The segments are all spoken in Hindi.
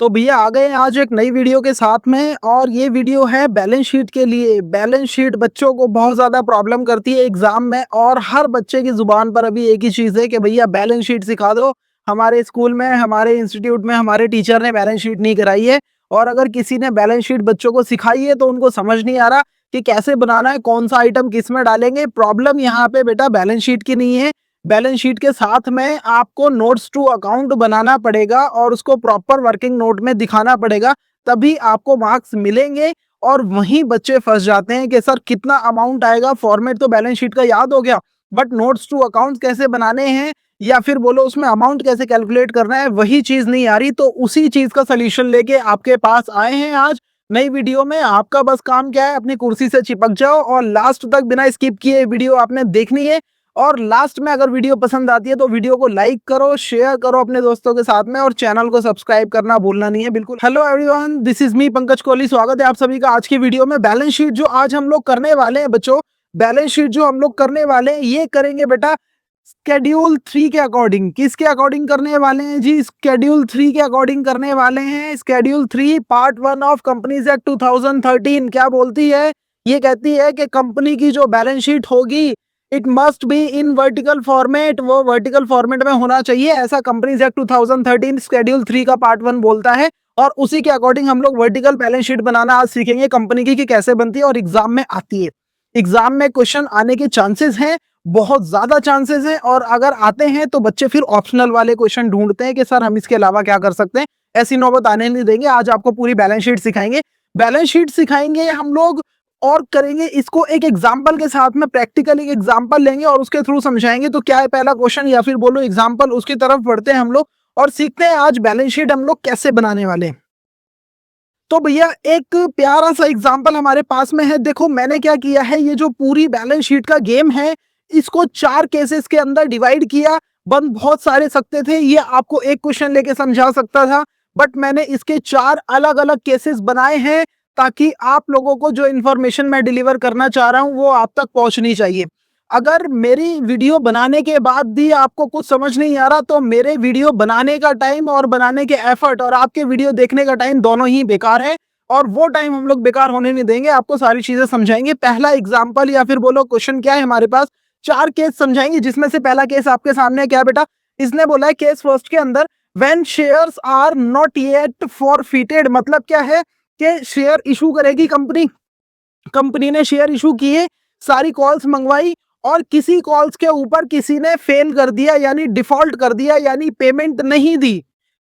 तो भैया आ गए आज एक नई वीडियो के साथ में और ये वीडियो है बैलेंस शीट के लिए। बैलेंस शीट बच्चों को बहुत ज़्यादा प्रॉब्लम करती है एग्जाम में और हर बच्चे की ज़ुबान पर अभी एक ही चीज़ है कि भैया बैलेंस शीट सिखा दो। हमारे स्कूल में, हमारे इंस्टीट्यूट में हमारे टीचर ने बैलेंस शीट नहीं कराई है और अगर किसी ने बैलेंस शीट बच्चों को सिखाई है तो उनको समझ नहीं आ रहा कि कैसे बनाना है, कौन सा आइटम किस में डालेंगे। प्रॉब्लम यहाँ पे बेटा बैलेंस शीट की नहीं है। बैलेंस शीट के साथ में आपको नोट्स टू अकाउंट बनाना पड़ेगा और उसको प्रॉपर वर्किंग नोट में दिखाना पड़ेगा, तभी आपको मार्क्स मिलेंगे। और वहीं बच्चे फंस जाते हैं कि सर कितना अमाउंट आएगा, फॉर्मेट तो बैलेंस शीट का याद हो गया बट नोट्स टू अकाउंट कैसे बनाने हैं या फिर बोलो उसमें अमाउंट कैसे कैलकुलेट करना है, वही चीज नहीं आ रही। तो उसी चीज का सोल्यूशन लेके आपके पास आए हैं आज नई वीडियो में। आपका बस काम क्या है, अपनी कुर्सी से चिपक जाओ और लास्ट तक बिना स्किप किए वीडियो आपने देखनी है। और लास्ट में अगर वीडियो पसंद आती है तो वीडियो को लाइक करो, शेयर करो अपने दोस्तों के साथ में और चैनल को सब्सक्राइब करना भूलना नहीं है बिल्कुल। Hello everyone, this is me Pankaj Kohli. स्वागत है आप सभी का आज की वीडियो में। बैलेंस शीट जो आज हम लोग करने वाले हैं बच्चों, बैलेंस शीट जो हम लोग करने वाले हैं ये करेंगे बेटा स्केड्यूल 3 के अकॉर्डिंग। किसके अकॉर्डिंग करने वाले हैं जी? स्केड्यूल 3 के अकॉर्डिंग करने वाले हैं। Schedule 3 part 1 of companies act 2013 क्या बोलती है? ये कहती है कि कंपनी की जो बैलेंस शीट होगी it must be in vertical format, वो वर्टिकल फॉर्मेट में होना चाहिए, ऐसा कंपनीज एक्ट 2013 स्केड्यूल 3 का पार्ट 1 बोलता है। और उसी के अकॉर्डिंग हम लोग वर्टिकल बैलेंस शीट बनाना आज सीखेंगे कंपनी की कि कैसे बनती है और एग्जाम में आती है। एग्जाम में क्वेश्चन आने के चांसेस हैं, बहुत ज्यादा चांसेस हैं, और अगर आते हैं तो बच्चे फिर ऑप्शनल वाले क्वेश्चन ढूंढते हैं कि सर हम इसके अलावा क्या कर सकते हैं। ऐसी नौबत आने नहीं देंगे। आज आपको पूरी बैलेंस शीट सिखाएंगे। बैलेंस शीट सिखाएंगे हम लोग और करेंगे इसको एक एग्जाम्पल के साथ में। प्रैक्टिकल एक एग्जाम्पल लेंगे और उसके थ्रू समझाएंगे। तो क्या है पहला क्वेश्चन या फिर बोलो एग्जाम्पल, उसकी तरफ बढ़ते हैं हम लोग और सीखते हैं आज बैलेंस शीट हम लोग कैसे बनाने वाले हैं। तो भैया एक प्यारा सा एग्जाम्पल हमारे पास में है। देखो मैंने क्या किया है, ये जो पूरी बैलेंस शीट का गेम है इसको 4 केसेस के अंदर डिवाइड किया। बन बहुत सारे सकते थे, ये आपको एक क्वेश्चन लेके समझा सकता था, बट मैंने इसके 4 अलग अलग केसेस बनाए हैं ताकि आप लोगों को जो इन्फॉर्मेशन मैं डिलीवर करना चाह रहा हूं वो आप तक पहुंचनी चाहिए। अगर मेरी वीडियो बनाने के बाद भी आपको कुछ समझ नहीं आ रहा तो मेरे वीडियो बनाने का टाइम और बनाने के एफर्ट और आपके वीडियो देखने का टाइम दोनों ही बेकार है, और वो टाइम हम लोग बेकार होने नहीं देंगे। आपको सारी चीजें समझाएंगे। पहला एग्जाम्पल या फिर बोलो क्वेश्चन क्या है हमारे पास, 4 केस समझाएंगे जिसमें से पहला केस आपके सामने क्या बेटा, इसने बोला है केस फर्स्ट के अंदर when shares are not yet forfeited. मतलब क्या है कि शेयर इशू करेगी कंपनी, कंपनी ने शेयर इशू किए, सारी कॉल्स मंगवाई और किसी कॉल्स के ऊपर किसी ने फेल कर दिया यानी डिफॉल्ट कर दिया यानी पेमेंट नहीं दी।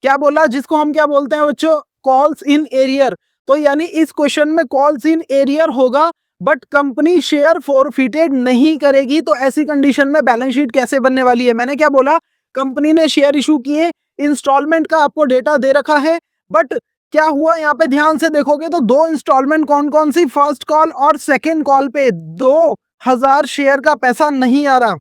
क्या बोला, जिसको हम क्या बोलते हैं बच्चों, कॉल्स इन एरियर। तो यानी इस क्वेश्चन में कॉल्स इन एरियर होगा बट कंपनी शेयर फॉरफिटेड नहीं करेगी। तो ऐसी कंडीशन में बैलेंस शीट कैसे बनने वाली है? मैंने क्या बोला, कंपनी ने शेयर इशू किए, इंस्टॉलमेंट का आपको डेटा दे रखा है, बट क्या हुआ यहाँ पे ध्यान से देखोगे तो 2 इंस्टॉलमेंट कौन कौन सी, फर्स्ट कॉल और सेकेंड कॉल पे 2000 शेयर का पैसा नहीं आ रहा।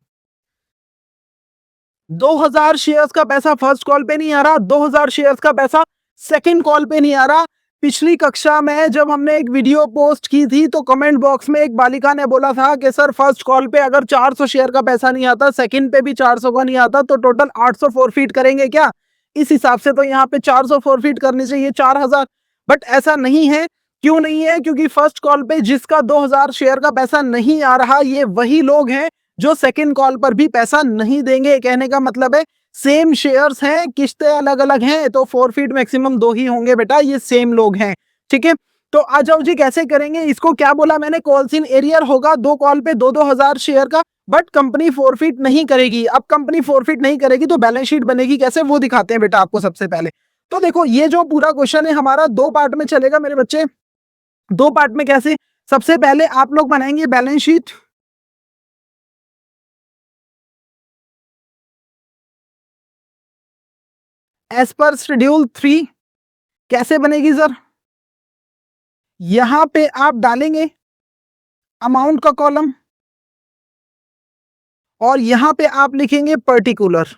2000 शेयर्स का पैसा फर्स्ट कॉल पे नहीं आ रहा, 2000 शेयर्स का पैसा सेकंड कॉल पे नहीं आ रहा। पिछली कक्षा में जब हमने एक वीडियो पोस्ट की थी तो कमेंट बॉक्स में एक बालिका ने बोला था कि सर फर्स्ट कॉल पे अगर 400 शेयर का पैसा नहीं आता, सेकंड पे भी 400 का नहीं आता, तो टोटल 800 फॉरफिट करेंगे क्या? इस हिसाब से तो यहाँ पे 400 फॉरफिट करनी चाहिए, 4000। बट ऐसा नहीं है। क्यों नहीं है? क्योंकि फर्स्ट कॉल पे जिसका 2000 शेयर का पैसा नहीं आ रहा ये वही लोग हैं जो सेकंड कॉल पर भी पैसा नहीं देंगे। कहने का मतलब है सेम शेयर्स हैं, किस्तें अलग अलग हैं, तो फॉरफिट मैक्सिमम 2 ही होंगे बेटा, ये सेम लोग हैं। ठीक है, तो आ जाओ जी कैसे करेंगे इसको। क्या बोला मैंने, कॉल्स इन एरियर होगा, 2 कॉल पे 2-2000 शेयर का, बट कंपनी फॉरफिट नहीं करेगी। अब कंपनी फॉरफिट नहीं करेगी तो बैलेंस शीट बनेगी कैसे, वो दिखाते हैं बेटा आपको सबसे पहले। तो देखो ये जो पूरा क्वेश्चन है हमारा 2 पार्ट में चलेगा मेरे बच्चे। 2 पार्ट में कैसे, सबसे पहले आप लोग बनाएंगे balance sheet as per schedule 3। कैसे बनेगी सर? यहां पे आप डालेंगे अमाउंट का कॉलम और यहां पे आप लिखेंगे पर्टिकुलर,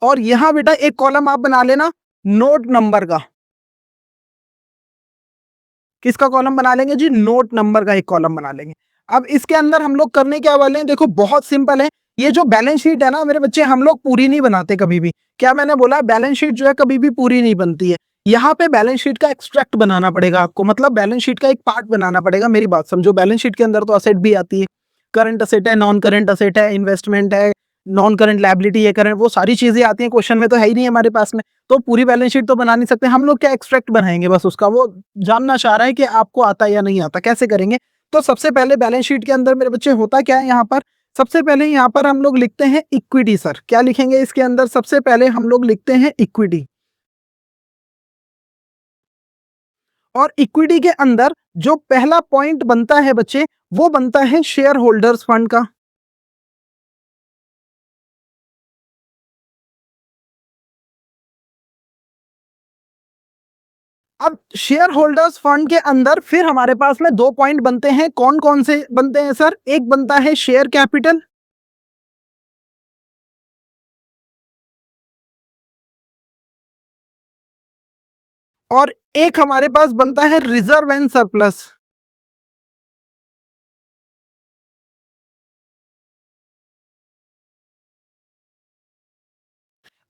और यहां बेटा एक कॉलम आप बना लेना नोट नंबर का। किसका कॉलम बना लेंगे जी? नोट नंबर का एक कॉलम बना लेंगे। अब इसके अंदर हम लोग करने क्या वाले हैं, देखो बहुत सिंपल है। ये जो बैलेंस शीट है ना मेरे बच्चे, हम लोग पूरी नहीं बनाते कभी भी। क्या मैंने बोला? बैलेंस शीट जो है कभी भी पूरी नहीं बनती है। यहाँ पे बैलेंस शीट का एक्सट्रैक्ट बनाना पड़ेगा आपको, मतलब बैलेंस शीट का एक पार्ट बनाना पड़ेगा। मेरी बात समझो, बैलेंस शीट के अंदर तो असेट भी आती है, करंट असेट है, नॉन करंट असेट है, इन्वेस्टमेंट है, नॉन करंट लायबिलिटी है, करंट, वो सारी चीजें आती हैं। क्वेश्चन में तो है ही नहीं हमारे पास में, तो पूरी बैलेंस शीट तो बना नहीं सकते हम लोग। क्या एक्सट्रैक्ट बनाएंगे बस उसका। वो जानना चाह रहा है कि आपको आता है या नहीं आता, कैसे करेंगे? तो सबसे पहले बैलेंस शीट के अंदर मेरे बच्चे होता क्या है, यहाँ पर सबसे पहले यहाँ पर हम लोग लिखते हैं इक्विटी। सर क्या लिखेंगे इसके अंदर? सबसे पहले हम लोग लिखते हैं इक्विटी, और इक्विटी के अंदर जो पहला पॉइंट बनता है बच्चे, वो बनता है शेयर होल्डर्स फंड का। अब शेयर होल्डर्स फंड के अंदर फिर हमारे पास में दो पॉइंट बनते हैं। कौन कौन से बनते हैं सर? एक बनता है शेयर कैपिटल, और एक हमारे पास बनता है रिजर्व एंड सरप्लस।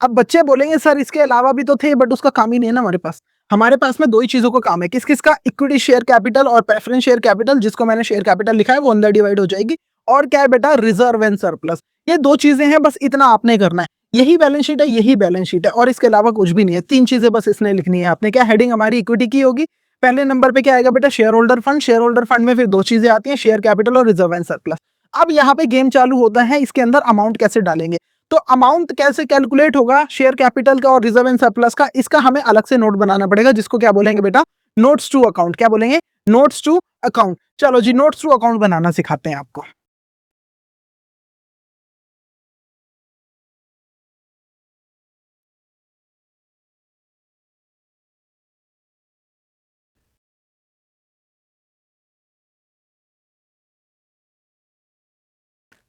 अब बच्चे बोलेंगे सर इसके अलावा भी तो थे, बट उसका काम ही नहीं है ना हमारे पास। हमारे पास में दो ही चीजों का काम है। किस किस का? इक्विटी शेयर कैपिटल और प्रेफरेंस शेयर कैपिटल, जिसको मैंने शेयर कैपिटल लिखा है वो अंदर डिवाइड हो जाएगी। और क्या है बेटा? Reserve and surplus. ये दो चीजें हैं, बस इतना आपने करना है। यही बैलेंस शीट है, यही बैलेंस शीट है, और इसके अलावा कुछ भी नहीं है। तीन चीजें बस इसने लिखनी है आपने। क्या हेडिंग हमारी इक्विटी की होगी? पहले नंबर पे क्या आएगा बेटा? Share holder fund. Share holder fund में फिर दो चीजें आती हैं, शेयर कैपिटल और रिजर्व एंड सरप्लस। अब यहाँ पे गेम चालू होता है, इसके अंदर अमाउंट कैसे डालेंगे। तो अमाउंट कैसे कैलकुलेट होगा शेयर कैपिटल का और रिजर्व एंड सरप्लस का, इसका हमें अलग से नोट बनाना पड़ेगा, जिसको क्या बोलेंगे बेटा? Notes to account. क्या बोलेंगे? Notes to account. चलो जी, नोट्स टू अकाउंट बनाना सिखाते हैं आपको।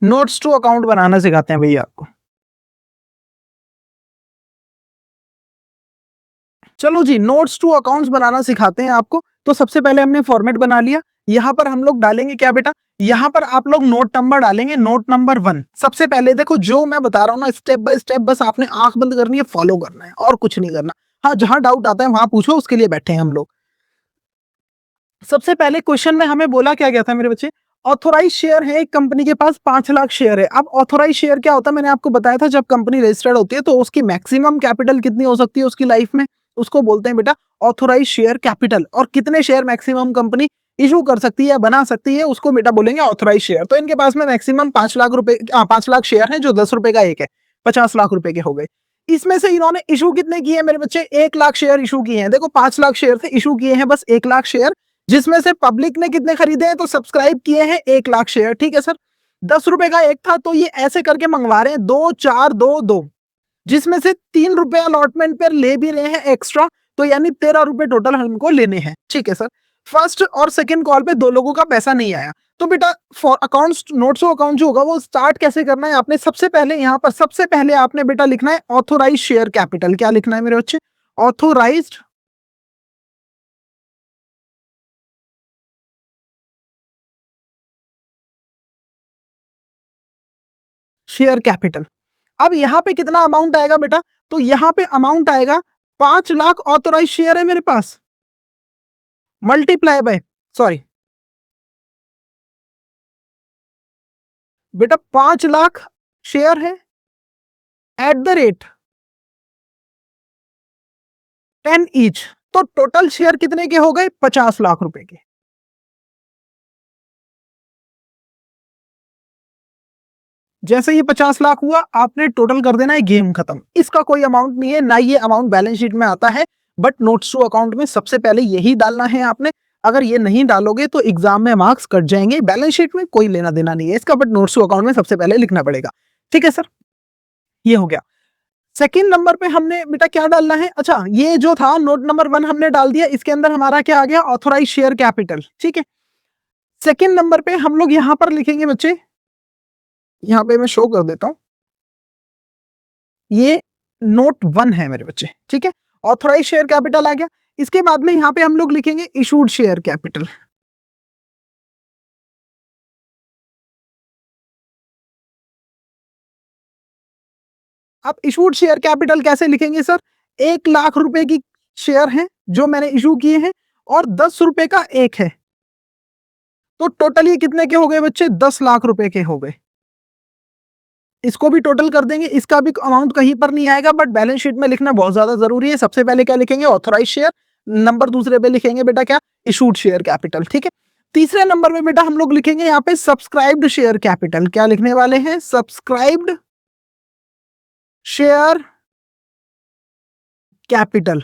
नोट्स टू अकाउंट बनाना सिखाते हैं भैया आपको। चलो जी, नोट्स टू अकाउंट्स बनाना सिखाते हैं आपको। तो सबसे पहले हमने फॉर्मेट बना लिया। यहाँ पर हम लोग डालेंगे क्या बेटा? यहाँ पर आप लोग नोट नंबर डालेंगे, नोट नंबर 1। सबसे पहले देखो, जो मैं बता रहा हूँ ना स्टेप बाय स्टेप, बस आपने आंख बंद करनी है, फॉलो करना है, और कुछ नहीं करना। हाँ, जहां डाउट आता है वहां पूछो, उसके लिए बैठे हैं हम लोग। सबसे पहले क्वेश्चन में हमें बोला क्या गया था मेरे बच्चे? ऑथोराइज शेयर है एक कंपनी के पास, 5 लाख शेयर है। अब ऑथोराइज शेयर क्या होता है? मैंने आपको बताया था, जब कंपनी रजिस्टर्ड होती है तो उसकी मैक्सिमम कैपिटल कितनी हो सकती है उसकी लाइफ में, उसको बोलते हैं बेटा ऑथोराइज शेयर कैपिटल। और कितने शेयर मैक्सिमम कंपनी इशू कर सकती है या बना सकती है, उसको बेटा बोलेंगे ऑथोराइज शेयर। तो इनके पास में मैक्सिमम 5 लाख रुपए, 5 लाख शेयर है, जो 10 रुपए का एक है, 50 लाख रुपए के हो गए। इसमें से इन्होंने इशू कितने किए मेरे बच्चे? 1 लाख शेयर इशू किए हैं। देखो, 5 लाख शेयर थे, इशू किए हैं बस 1 लाख शेयर। जिसमें से पब्लिक ने कितने खरीदे हैं? तो सब्सक्राइब किए हैं 1 लाख शेयर। ठीक है सर, 10 रुपए का एक था, तो ये ऐसे करके मंगवा रहे हैं, 2 4 2 2, जिसमें से 3 रुपए अलॉटमेंट पर ले भी रहे हैं एक्स्ट्रा। तो यानी 13 रुपए टोटल हमको लेने हैं। ठीक है सर, फर्स्ट और सेकंड कॉल पे दो लोगों का पैसा नहीं आया। तो बेटा for accounts, notes of account जो होगा वो स्टार्ट कैसे करना है आपने? सबसे पहले यहाँ पर सबसे पहले आपने बेटा लिखना है ऑथोराइज शेयर कैपिटल। क्या लिखना है मेरे बच्चे? Authorised share capital. अब यहाँ पे कितना अमाउंट आएगा बेटा? तो यहाँ पे अमाउंट आएगा 5 लाख ऑथोराइज शेयर है मेरे पास, मल्टीप्लाई बाय, सॉरी बेटा 5 लाख शेयर है एट द रेट 10 ईच। तो टोटल शेयर कितने के हो गए? 50 लाख रुपए के। जैसे ये 50 लाख हुआ, आपने टोटल कर देना है, गेम खत्म। इसका कोई अमाउंट नहीं है, ना ये अमाउंट बैलेंस शीट में आता है, बट नोट्स टू अकाउंट में सबसे पहले यही डालना है आपने। अगर ये नहीं डालोगे तो एग्जाम में मार्क्स कट जाएंगे। बैलेंस शीट में कोई लेना देना नहीं है इसका, बट नोट्स टू अकाउंट में सबसे पहले लिखना पड़ेगा। ठीक है सर, ये हो गया। सेकंड नंबर पे हमने बेटा क्या डालना है? अच्छा, ये जो था नोट नंबर 1 हमने डाल दिया, इसके अंदर हमारा क्या आ गया? Authorise share capital. ठीक है, सेकंड नंबर पे हम लोग यहां पर लिखेंगे बच्चे, यहां पे मैं शो कर देता हूं, ये नोट 1 है मेरे बच्चे। ठीक है, ऑथोराइज शेयर कैपिटल आ गया। इसके बाद में यहां पे हम लोग लिखेंगे इशूड शेयर कैपिटल। अब इशूड शेयर कैपिटल कैसे लिखेंगे सर? 1 लाख रुपए की शेयर है जो मैंने इशू किए हैं और 10 रुपए का एक है, तो टोटल ये कितने के हो गए बच्चे? 10 लाख रुपए के हो गए। इसको भी टोटल कर देंगे, इसका भी अमाउंट कहीं पर नहीं आएगा, बट बैलेंस शीट में लिखना बहुत ज्यादा जरूरी है। सबसे पहले क्या लिखेंगे? ऑथराइज शेयर, नंबर दूसरे पे लिखेंगे बेटा क्या? Issued share capital. ठीक है, तीसरे नंबर पे बेटा हम लोग लिखेंगे यहाँ पे सब्सक्राइब्ड शेयर कैपिटल। क्या लिखने वाले हैं? Subscribed share capital.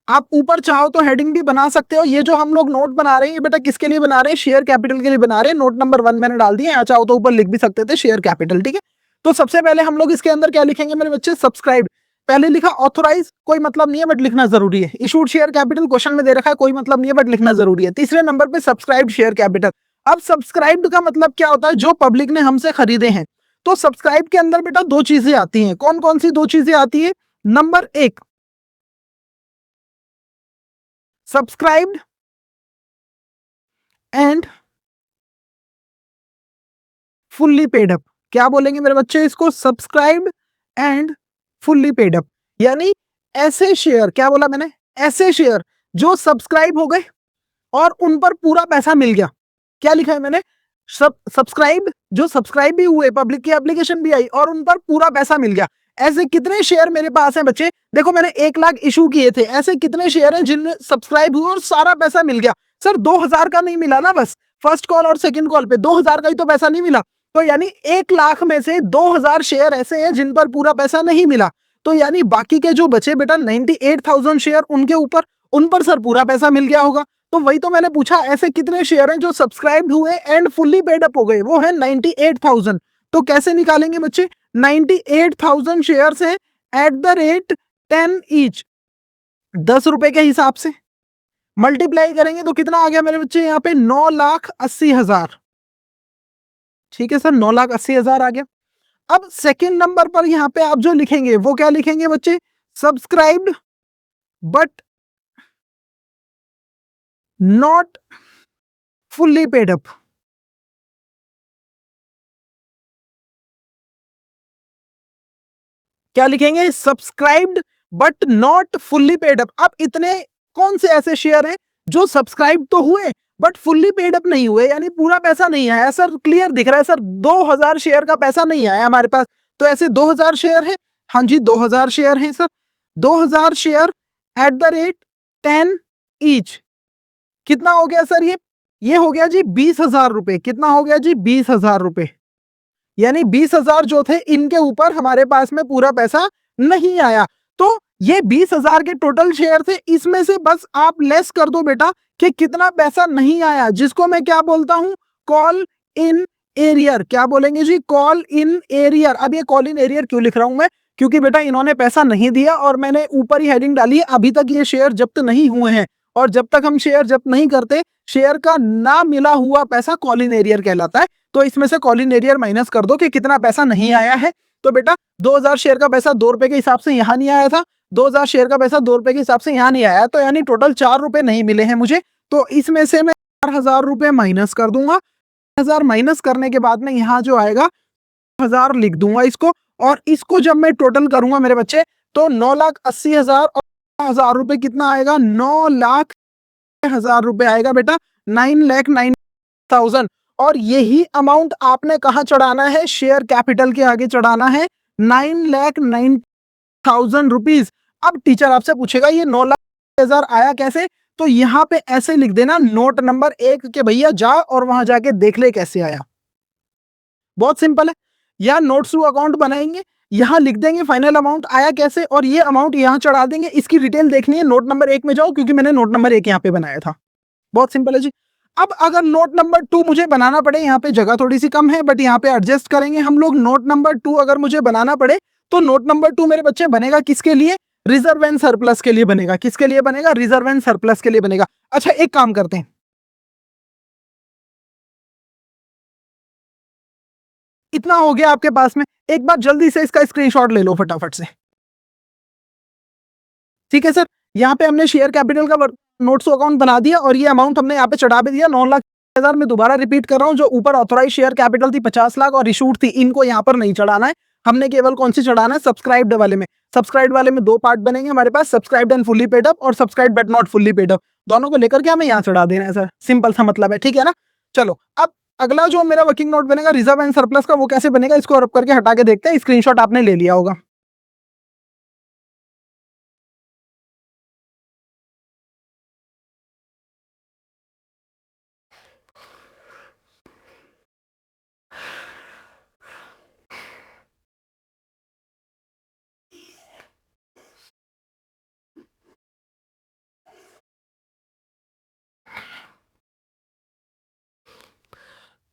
आप ऊपर चाहो तो हेडिंग भी बना सकते हो। ये जो हम लोग नोट बना रहे हैं ये बेटा किसके लिए बना रहे हैं? शेयर कैपिटल के लिए बना रहे हैं। नोट नंबर 1 मैंने डाल दिया, यहाँ चाहो तो ऊपर लिख भी सकते थे शेयर कैपिटल। ठीक है, तो सबसे पहले हम लोग इसके अंदर क्या लिखेंगे मेरे बच्चे? सब्सक्राइब। पहले लिखा ऑथोराइज, कोई मतलब नहीं है बट लिखना जरूरी है। इशूड शेयर कैपिटल क्वेश्चन में दे रखा है, कोई मतलब नहीं है बट लिखना जरूरी है। तीसरे नंबर पे सब्सक्राइब शेयर कैपिटल। अब सब्सक्राइब्ड का मतलब क्या होता है? जो पब्लिक ने हमसे खरीदे हैं। तो सब्सक्राइब के अंदर बेटा दो चीजें आती हैं। कौन कौन सी दो चीजें आती है? Number 1 subscribed and fully paid up. क्या बोलेंगे मेरे बच्चे इसको? Subscribed and fully paid up. यानी ऐसे शेयर, क्या बोला मैंने? ऐसे शेयर जो सब्सक्राइब हो गए और उन पर पूरा पैसा मिल गया। क्या लिखा है मैंने? सब्सक्राइब, जो सब्सक्राइब भी हुए, पब्लिक की एप्लीकेशन भी आई और उन पर पूरा पैसा मिल गया। ऐसे कितने शेयर मेरे पास हैं बच्चे? देखो मैंने 1 लाख इशू किए थे, ऐसे कितने शेयर हैं जिनमें सब्सक्राइब हुए और सारा पैसा मिल गया? सर 2000 का नहीं मिला ना, बस फर्स्ट कॉल और सेकंड कॉल पे 2000 का ही तो पैसा नहीं मिला। तो यानी 1 लाख में से 2000 शेयर ऐसे हैं जिन पर पूरा पैसा नहीं मिला। तो यानी बाकी के जो बचे बेटा 98,000 शेयर, उनके ऊपर, उन पर सर पूरा पैसा मिल गया होगा। तो वही तो मैंने पूछा, ऐसे कितने शेयर हैं जो सब्सक्राइब हुए एंड फुल्ली पेड अप हो गए? वो है 98,000। तो कैसे निकालेंगे बच्चे? 98,000 शेयर्स हैं एट द रेट 10 ईच, 10 रुपए के हिसाब से मल्टीप्लाई करेंगे तो कितना आ गया मेरे बच्चे? यहाँ पे 9,80,000। ठीक है सर, 9,80,000 आ गया। अब सेकंड नंबर पर यहाँ पे आप जो लिखेंगे वो क्या लिखेंगे बच्चे? Subscribed but not fully paid up. क्या लिखेंगे? Subscribed but not fully paid up. अब इतने कौन से ऐसे शेयर हैं जो सब्सक्राइब तो हुए बट फुल्ली पेड अप नहीं हुए, यानी पूरा पैसा नहीं आया? सर क्लियर दिख रहा है सर, 2000 शेयर का पैसा नहीं आया हमारे पास। तो ऐसे 2000 शेयर है। हाँ जी 2000 शेयर हैं sir, 2000 share eight the rate 10 each. कितना हो गया सर? ये हो गया जी 20,000 रुपए। कितना हो गया जी? 20,000 रुपए। यानी 20,000 जो थे इनके ऊपर हमारे पास में पूरा पैसा नहीं आया। तो ये 20,000 के टोटल शेयर थे, इसमें से बस आप लेस कर दो बेटा कि कितना पैसा नहीं आया, जिसको मैं क्या बोलता हूं? Call in arrear. क्या बोलेंगे जी? Call in arrear. अब ये कॉल इन एरियर क्यों लिख रहा हूं मैं? क्योंकि बेटा इन्होंने पैसा नहीं दिया और मैंने ऊपर ही हेडिंग डाली है, अभी तक ये शेयर जब्त नहीं हुए हैं। और जब तक हम शेयर जब्त नहीं करते, शेयर का ना मिला हुआ पैसा कॉल इन एरियर कहलाता है। तो इसमें से कॉल इन एरियर माइनस कर दो कि कितना पैसा नहीं आया है। तो बेटा 2000 शेयर का पैसा 2 रुपए के हिसाब से यहाँ नहीं आया था, 2000 शेयर का पैसा 2 रुपए के हिसाब से यहाँ नहीं आया, तो यानी टोटल 4 रुपए नहीं मिले हैं मुझे। तो इसमें से मैं 4,000 रुपए माइनस कर दूंगा। 1000 माइनस करने के बाद में यहाँ जो आएगा 1000 लिख दूंगा इसको, और इसको जब मैं टोटल करूंगा मेरे बच्चे तो 9,80,000 और 1000 रुपए कितना आएगा? 9,00,000 रुपए आएगा बेटा, 9,09,000। और यही अमाउंट आपने कहा चढ़ाना है? शेयर कैपिटल के आगे चढ़ाना है 9,09,000 रुपीज। अब टीचर आपसे पूछेगा ये 9,00,000 आया कैसे? तो यहाँ पे ऐसे लिख देना नोट नंबर 1 के भैया जा और वहां जाके देख ले कैसे आया। बहुत सिंपल है। या नोट्स टू अकाउंट बनाएंगे, यहाँ लिख देंगे फाइनल अमाउंट आया कैसे, और ये अमाउंट यहाँ चढ़ा देंगे। इसकी डिटेल देखनी है नोट नंबर 1 में जाओ, क्योंकि मैंने नोट नंबर 1 यहाँ पे बनाया था। बहुत सिंपल है जी। अब अगर नोट नंबर 2 मुझे बनाना पड़े, यहाँ पे जगह थोड़ी सी कम है बट यहाँ पे एडजस्ट करेंगे हम लोग। नोट नंबर 2 अगर मुझे बनाना पड़े तो नोट नंबर 2 मेरे बच्चे बनेगा किसके लिए? रिजर्व एंड सरप्लस के लिए बनेगा। किसके लिए बनेगा? रिजर्व एंड सरप्लस के लिए बनेगा। अच्छा एक काम करते हैं, इतना हो गया आपके पास में, एक बार जल्दी से इसका स्क्रीनशॉट ले लो फटाफट से। ठीक है सर, यहाँ पे हमने शेयर कैपिटल का नोट्स टू अकाउंट बना दिया और ये अमाउंट हमने यहाँ पे चढ़ा भी दिया 9,00,000। में दोबारा रिपीट कर रहा हूँ, जो ऊपर ऑथोराइज शेयर कैपिटल थी 50 लाख और इशूड थी, इनको यहाँ पर नहीं चढ़ाना है, हमने केवल कौन सी चढ़ाना है, सब्सक्राइब्ड वाले में। सब्सक्राइब्ड वाले में 2 पार्ट बनेंगे हमारे पास, subscribed and fully paid up और subscribed but not fully paid up. दोनों को लेकर के हमें यहाँ चढ़ा देना है सर, सिंपल सा मतलब है, ठीक है ना। चलो अब अगला जो मेरा वर्किंग नोट बनेगा रिजर्व एंड सरप्लस का, वो कैसे बनेगा इसको रब करके हटा के देखते हैं। स्क्रीनशॉट आपने ले लिया होगा।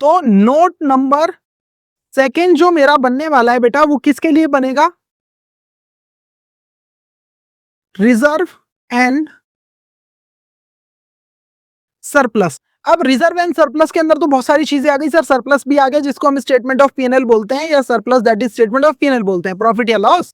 तो नोट नंबर सेकेंड जो मेरा बनने वाला है बेटा, वो किसके लिए बनेगा, रिजर्व एंड सरप्लस। अब रिजर्व एंड सरप्लस के अंदर तो बहुत सारी चीजें आ गई सर, सरप्लस भी आ गया जिसको हम स्टेटमेंट ऑफ पीएनएल बोलते हैं, या surplus that is statement of PNL बोलते हैं, प्रॉफिट या लॉस।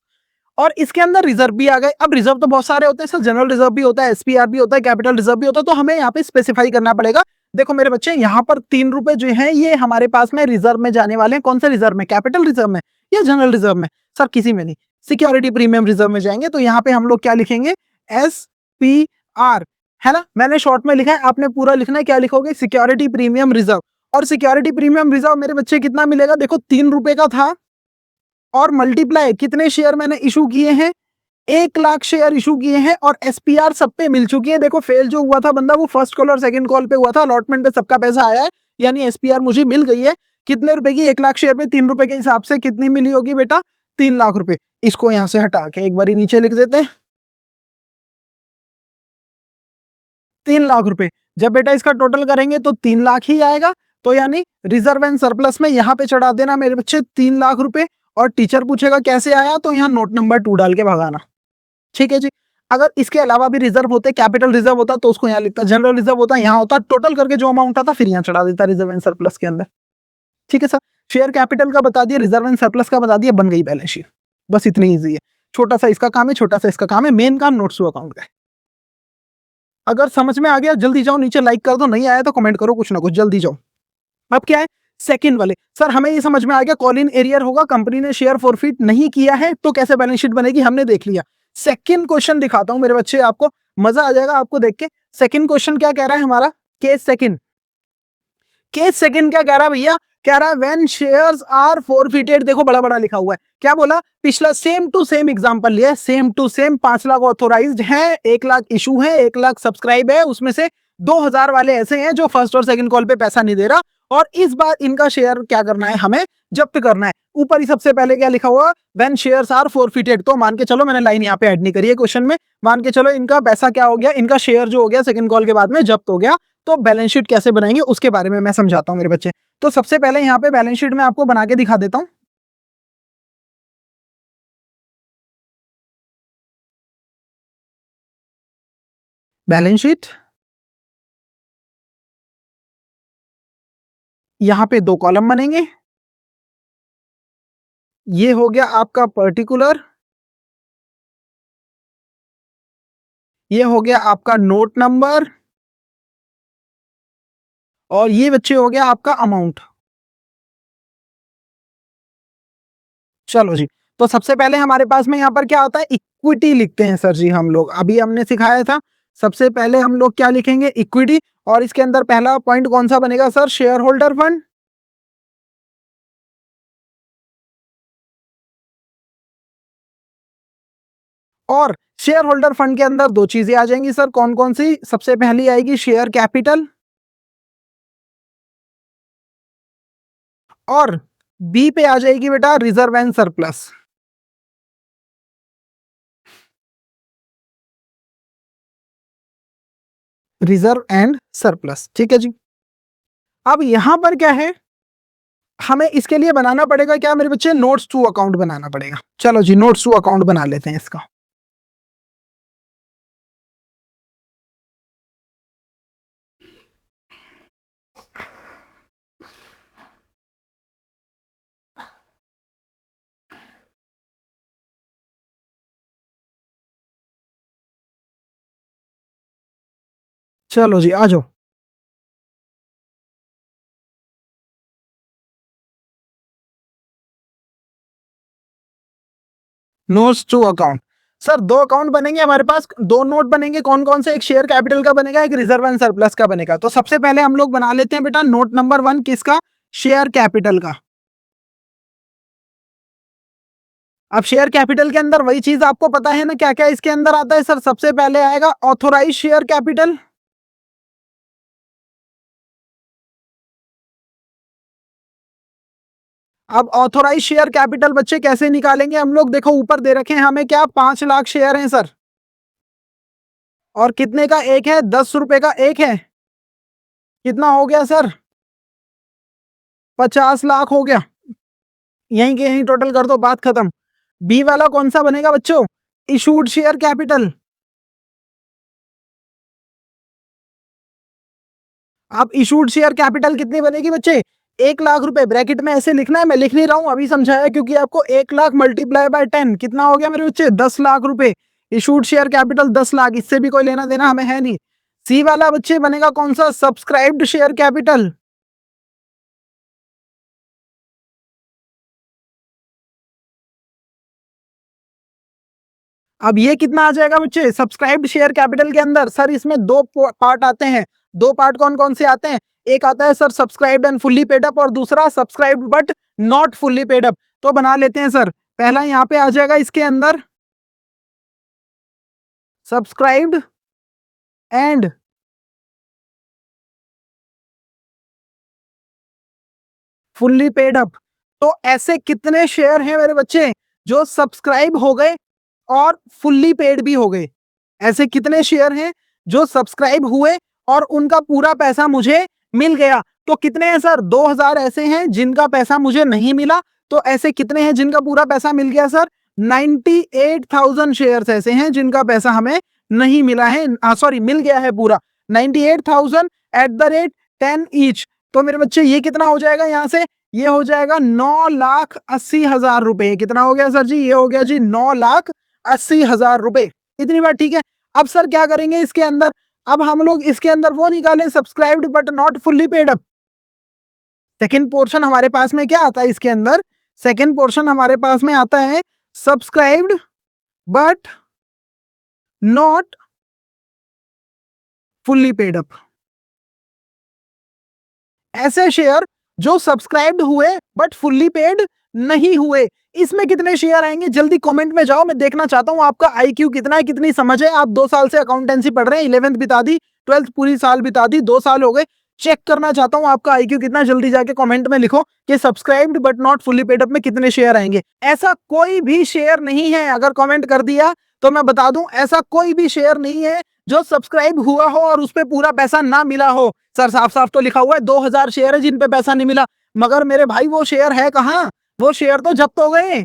और इसके अंदर रिजर्व भी आ गए। अब रिजर्व तो बहुत सारे होते हैं सर, जनरल रिजर्व भी होता है, एसपीआर भी होता है, कैपिटल रिजर्व भी होता है, तो हमें यहाँ पे स्पेसिफाई करना पड़ेगा। देखो मेरे बच्चे, यहाँ पर 3 रुपए जो है ये हमारे पास में रिजर्व में जाने वाले हैं। कौन से रिजर्व में, कैपिटल रिजर्व में या जनरल रिजर्व में, सर किसी में नहीं, सिक्योरिटी प्रीमियम रिजर्व में जाएंगे। तो यहाँ पे हम लोग क्या लिखेंगे, SPR, है ना। मैंने शॉर्ट में लिखा है, आपने पूरा लिखना है। क्या लिखोगे, सिक्योरिटी प्रीमियम रिजर्व। और सिक्योरिटी प्रीमियम रिजर्व मेरे बच्चे कितना मिलेगा, देखो 3 रुपए का था, और मल्टीप्लाई कितने शेयर मैंने इशू किए हैं, 1 लाख शेयर इशू किए हैं, और एसपीआर सब पे मिल चुकी है। देखो फेल जो हुआ था बंदा, वो फर्स्ट कॉल और सेकंड कॉल पे हुआ था, अलॉटमेंट पे सबका पैसा आया है, यानी एसपीआर मुझे मिल गई है। कितने रुपए की, 1 लाख शेयर पे 3 रुपए के हिसाब से कितनी मिली होगी बेटा, 3 लाख रुपए। इसको यहां से हटा के एक बार नीचे लिख देते हैं, 3 लाख रुपए। जब बेटा इसका टोटल करेंगे तो 3 लाख ही आएगा। तो यानी रिजर्व एंड सरप्लस में यहाँ पे चढ़ा देना मेरे बच्चे 3 लाख रुपए। और टीचर पूछेगा कैसे आया, तो यहाँ नोट नंबर 2 डाल के भगाना, ठीक है जी। अगर इसके अलावा भी रिजर्व होते, कैपिटल रिजर्व होता तो उसको यहाँ लिखता, जनरल रिजर्व होता यहाँ होता, टोटल करके जो अमाउंट आता फिर यहाँ चढ़ा देता रिजर्व एंड सरप्लस के अंदर, ठीक है सर। शेयर कैपिटल का बता दिया, रिजर्व एंड सरप्लस का बता दिया, बन गई बैलेंस शीट। बस इतनी ईजी है। छोटा सा इसका काम है, छोटा सा इसका काम है, मेन काम नोट्स टू अकाउंट का है। अगर समझ में आ गया जल्दी जाओ नीचे लाइक कर दो, नहीं आया तो कमेंट करो कुछ ना कुछ, जल्दी जाओ। अब क्या है, सेकंड वाले सर, हमें ये समझ में आ गया कॉल इन एरियर होगा, कंपनी ने शेयर फॉरफिट नहीं किया है तो कैसे बैलेंस शीट बनेगी, हमने देख लिया। सेकंड क्वेश्चन दिखाता हूं मेरे बच्चे, आपको मजा आ जाएगा आपको देख के। सेकंड क्वेश्चन क्या कह रहा है हमारा, केस सेकंड। केस सेकंड क्या कह रहा है भैया, कह रहा है व्हेन शेयर्स आर फॉरफिटेड, देखो बड़ा बड़ा लिखा हुआ है, क्या बोला, पिछला सेम टू सेम एग्जांपल लिया है, same to same. 5 lakh authorised है, 1 लाख इशू है, 1 लाख सब्सक्राइब है, उसमें से 2000 वाले ऐसे हैं जो फर्स्ट और सेकंड कॉल पे पैसा नहीं दे रहा, और इस बार इनका शेयर क्या करना है, हमें जब्त करना है। ऊपर ही सबसे पहले क्या लिखा हुआ, व्हेन शेयर्स आर फॉरफिटेड। तो मान के चलो, मैंने लाइन यहाँ पे ऐड नहीं करी है क्वेश्चन में, मान के चलो इनका पैसा क्या हो गया, इनका शेयर जो हो गया सेकंड कॉल के बाद में जब्त हो गया। तो बैलेंस शीट कैसे बनाएंगे उसके बारे में मैं समझाता हूँ मेरे बच्चे। तो सबसे पहले यहाँ पे बैलेंस शीट में आपको बना के दिखा देता हूँ। बैलेंस शीट, यहाँ पे 2 कॉलम बनेंगे। ये हो गया आपका पर्टिकुलर, ये हो गया आपका नोट नंबर, और ये बच्चे हो गया आपका अमाउंट। चलो जी, तो सबसे पहले हमारे पास में यहाँ पर क्या होता है, इक्विटी लिखते हैं सर जी हम लोग, अभी हमने सिखाया था। सबसे पहले हम लोग क्या लिखेंगे, इक्विटी। और इसके अंदर पहला पॉइंट कौन सा बनेगा सर, शेयर होल्डर फंड। और शेयर होल्डर फंड के अंदर 2 चीजें आ जाएंगी सर, कौन कौन सी, सबसे पहली आएगी शेयर कैपिटल, और बी पे आ जाएगी बेटा reserve and surplus. Reserve and surplus, ठीक है जी। अब यहां पर क्या है, हमें इसके लिए बनाना पड़ेगा क्या मेरे बच्चे, नोट्स टू अकाउंट बनाना पड़ेगा। चलो जी, नोट्स टू अकाउंट बना लेते हैं इसका। चलो जी, आ जाओ। Notes to account. सर दो अकाउंट बनेंगे हमारे पास, दो नोट बनेंगे। कौन कौन से? एक शेयर कैपिटल का बनेगा, एक रिजर्व एंड सरप्लस का बनेगा। तो सबसे पहले हम लोग बना लेते हैं बेटा नोट नंबर 1 किसका? शेयर कैपिटल का। अब शेयर कैपिटल के अंदर वही चीज आपको पता है ना क्या क्या इसके अंदर आता है सर। सबसे पहले आएगा ऑथोराइज शेयर कैपिटल। अब ऑथोराइज शेयर कैपिटल बच्चे कैसे निकालेंगे हम लोग? देखो ऊपर दे रखे हैं हमें क्या, 5 लाख शेयर हैं सर। और कितने का एक है? 10 रुपए का एक है। कितना हो गया सर? 50 लाख हो गया। यहीं के यहीं टोटल कर दो, बात खत्म। बी वाला कौन सा बनेगा बच्चों? Issued share capital. अब इशूड शेयर कैपिटल कितनी बनेगी बच्चे? 1 लाख रुपए। ब्रैकेट में ऐसे लिखना है, मैं लिख नहीं रहा हूं, अभी समझाया क्योंकि आपको 1 लाख मल्टीप्लाई बाय 10 कितना हो गया मेरे बच्चे? 10 लाख रुपए। इशूड शेयर कैपिटल 10 लाख, इससे भी कोई लेना देना हमें है नहीं। सी वाला बच्चे बनेगा कौन सा? Subscribed share capital. अब ये कितना आ जाएगा बच्चे सब्सक्राइब्ड शेयर कैपिटल के अंदर? सर इसमें दो पार्ट आते हैं। दो पार्ट कौन कौन से आते हैं? एक आता है sir subscribed and fully paid up, और दूसरा subscribed but not fully paid up. तो बना लेते हैं सर। पहला यहाँ पे आ जाएगा इसके अंदर subscribed and fully paid up. तो ऐसे कितने शेयर हैं मेरे बच्चे जो सब्सक्राइब हो गए और फुल्ली पेड भी हो गए? ऐसे कितने शेयर हैं जो सब्सक्राइब हुए और उनका पूरा पैसा मुझे मिल गया? तो कितने हैं सर? 2000 ऐसे हैं जिनका पैसा मुझे नहीं मिला। तो ऐसे कितने हैं जिनका पूरा पैसा मिल गया सर? 98,000 शेयर्स ऐसे हैं जिनका पैसा हमें नहीं मिला है, सॉरी मिल गया है पूरा। 98,000 एट द रेट 10 ईच। तो मेरे बच्चे ये कितना हो जाएगा यहाँ से? ये हो जाएगा 9,80,000 रुपए। कितना हो गया सर जी? ये हो गया जी 9,80,000 रुपए। इतनी बात ठीक है। अब सर क्या करेंगे इसके अंदर? अब हम लोग इसके अंदर वो निकालें subscribed but not fully paid up. Second portion हमारे पास में क्या आता है इसके अंदर? सेकेंड पोर्शन हमारे पास में आता है subscribed but not fully paid up. ऐसे शेयर जो सब्सक्राइब्ड हुए बट फुल्ली पेड नहीं हुए। इसमें कितने शेयर आएंगे? जल्दी कमेंट में जाओ, मैं देखना चाहता हूं आपका आईक्यू कितना है, कितनी समझ है। आप 2 साल से अकाउंटेंसी पढ़ रहे हैं, 11th बिता दी, 12th पूरी साल बिता दी, 2 साल हो गए। चेक करना चाहता हूं आपका आईक्यू कितना। जल्दी जाके कमेंट में लिखो कि subscribed but not fully paid up में कितने शेयर आएंगे। ऐसा कोई भी शेयर नहीं है, अगर कमेंट कर दिया तो मैं बता दूं, ऐसा कोई भी शेयर नहीं है जो सब्सक्राइब हुआ हो और उस पर पूरा पैसा ना मिला हो। सर साफ साफ तो लिखा हुआ है 2000 शेयर है जिन पे पैसा नहीं मिला। मगर मेरे भाई वो शेयर है कहाँ? वो शेयर तो जब्त हो गए,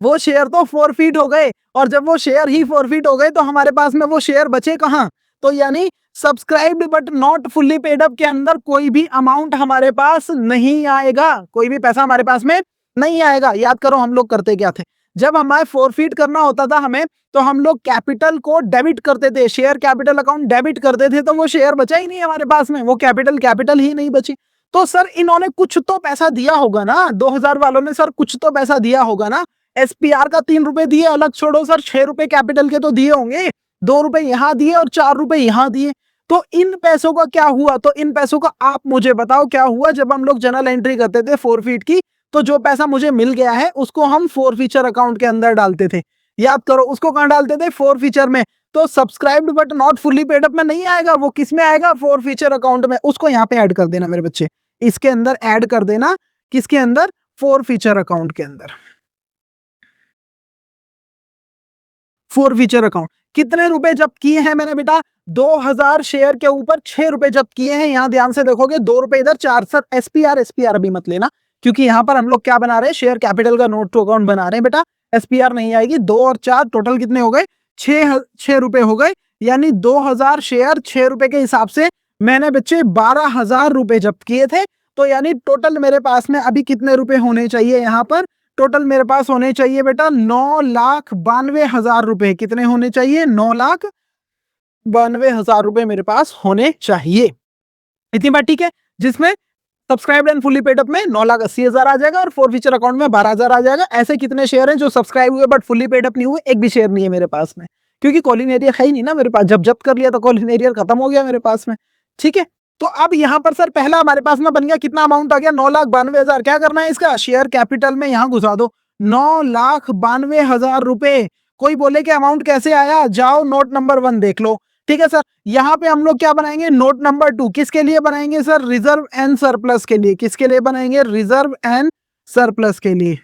वो शेयर तो फोरफीट हो गए। और जब वो शेयर ही फोरफीट हो गए तो हमारे पास में वो शेयर बचे कहाँ? तो यानी subscribed but not fully paid up के अंदर कोई भी अमाउंट हमारे पास नहीं आएगा, कोई भी पैसा हमारे पास में नहीं आएगा। याद करो हम लोग करते क्या थे? जब हमारे फोरफीट करना होता था हमें, तो हम लोग कैपिटल को डेबिट करते थे, शेयर कैपिटल अकाउंट डेबिट करते थे, तो वो शेयर बचा ही नहीं हमारे पास में, वो कैपिटल कैपिटल ही नहीं बची। तो सर इन्होंने कुछ तो पैसा दिया होगा ना, 2000 वालों ने सर कुछ तो पैसा दिया होगा ना। एसपीआर का 3 रुपए दिए, अलग छोड़ो सर, 6 रुपए कैपिटल के तो दिए होंगे, 2 रुपए यहाँ दिए और 4 रुपए यहाँ दिए। तो इन पैसों का क्या हुआ? तो इन पैसों का आप मुझे बताओ क्या हुआ। जब हम लोग जनरल एंट्री करते थे फोरफीट की, तो जो पैसा मुझे मिल गया है उसको हम फोरफीचर अकाउंट के अंदर डालते थे। याद करो उसको कहां डालते थे? फोरफीचर में। तो subscribed but not fully paid up में नहीं आएगा, वो किस में आएगा? फोरफीचर अकाउंट में। उसको यहाँ पे ऐड कर देना मेरे बच्चे, इसके अंदर ऐड कर देना। किसके अंदर? फोरफीचर अकाउंट के अंदर। Forfeiture account. कितने रुपए जब्त किए हैं मैंने बेटा? 2000 शेयर के ऊपर 6 रुपए जब्त किए हैं। यहां ध्यान से देखोगे 2 रुपए इधर, 4 सर एसपीआर, एसपीआर अभी मत लेना क्योंकि यहां पर हम लोग क्या बना रहे हैं? शेयर कैपिटल का नोट टू अकाउंट बना रहे हैं बेटा। एसपीआर नहीं आएगी। 2 और 4 टोटल कितने हो गए? 6 रुपए हो गए। यानी 2000 शेयर 6 रुपए के हिसाब से मैंने बच्चे 12,000 रुपए जब्त किए थे। तो यानी टोटल मेरे पास में अभी कितने रुपए होने चाहिए? यहाँ पर टोटल मेरे पास होने चाहिए बेटा 9,92,000 रुपए। कितने होने चाहिए? 9,92,000 रुपए मेरे पास होने चाहिए। इतनी बात ठीक है? जिसमें subscribed and fully paid up में 9,80,000 आ जाएगा और फॉर फ्यूचर अकाउंट में 12,000 आ जाएगा। ऐसे कितने शेयर हैं जो सब्सक्राइब हुए बट फुली पेड अप नहीं हुए? एक भी शेयर नहीं है मेरे पास में, क्योंकि कॉलिंग एरियर है ही नहीं ना मेरे पास। जब जब्त कर लिया तो कॉलिंग एरियर खत्म हो गया मेरे पास में। ठीक है, तो अब यहाँ पर सर पहला हमारे पास में बन गया, कितना अमाउंट आ गया? 9,92,000। क्या करना है इसका? शेयर कैपिटल में यहाँ घुसा दो 9,92,000 रुपए। कोई बोले कि अमाउंट कैसे आया, जाओ नोट नंबर 1 देख लो। ठीक है सर, यहाँ पे हम लोग क्या बनाएंगे? नोट नंबर 2 किसके लिए बनाएंगे सर? रिजर्व एंड सरप्लस के लिए। किसके लिए बनाएंगे? रिजर्व एंड सरप्लस के लिए।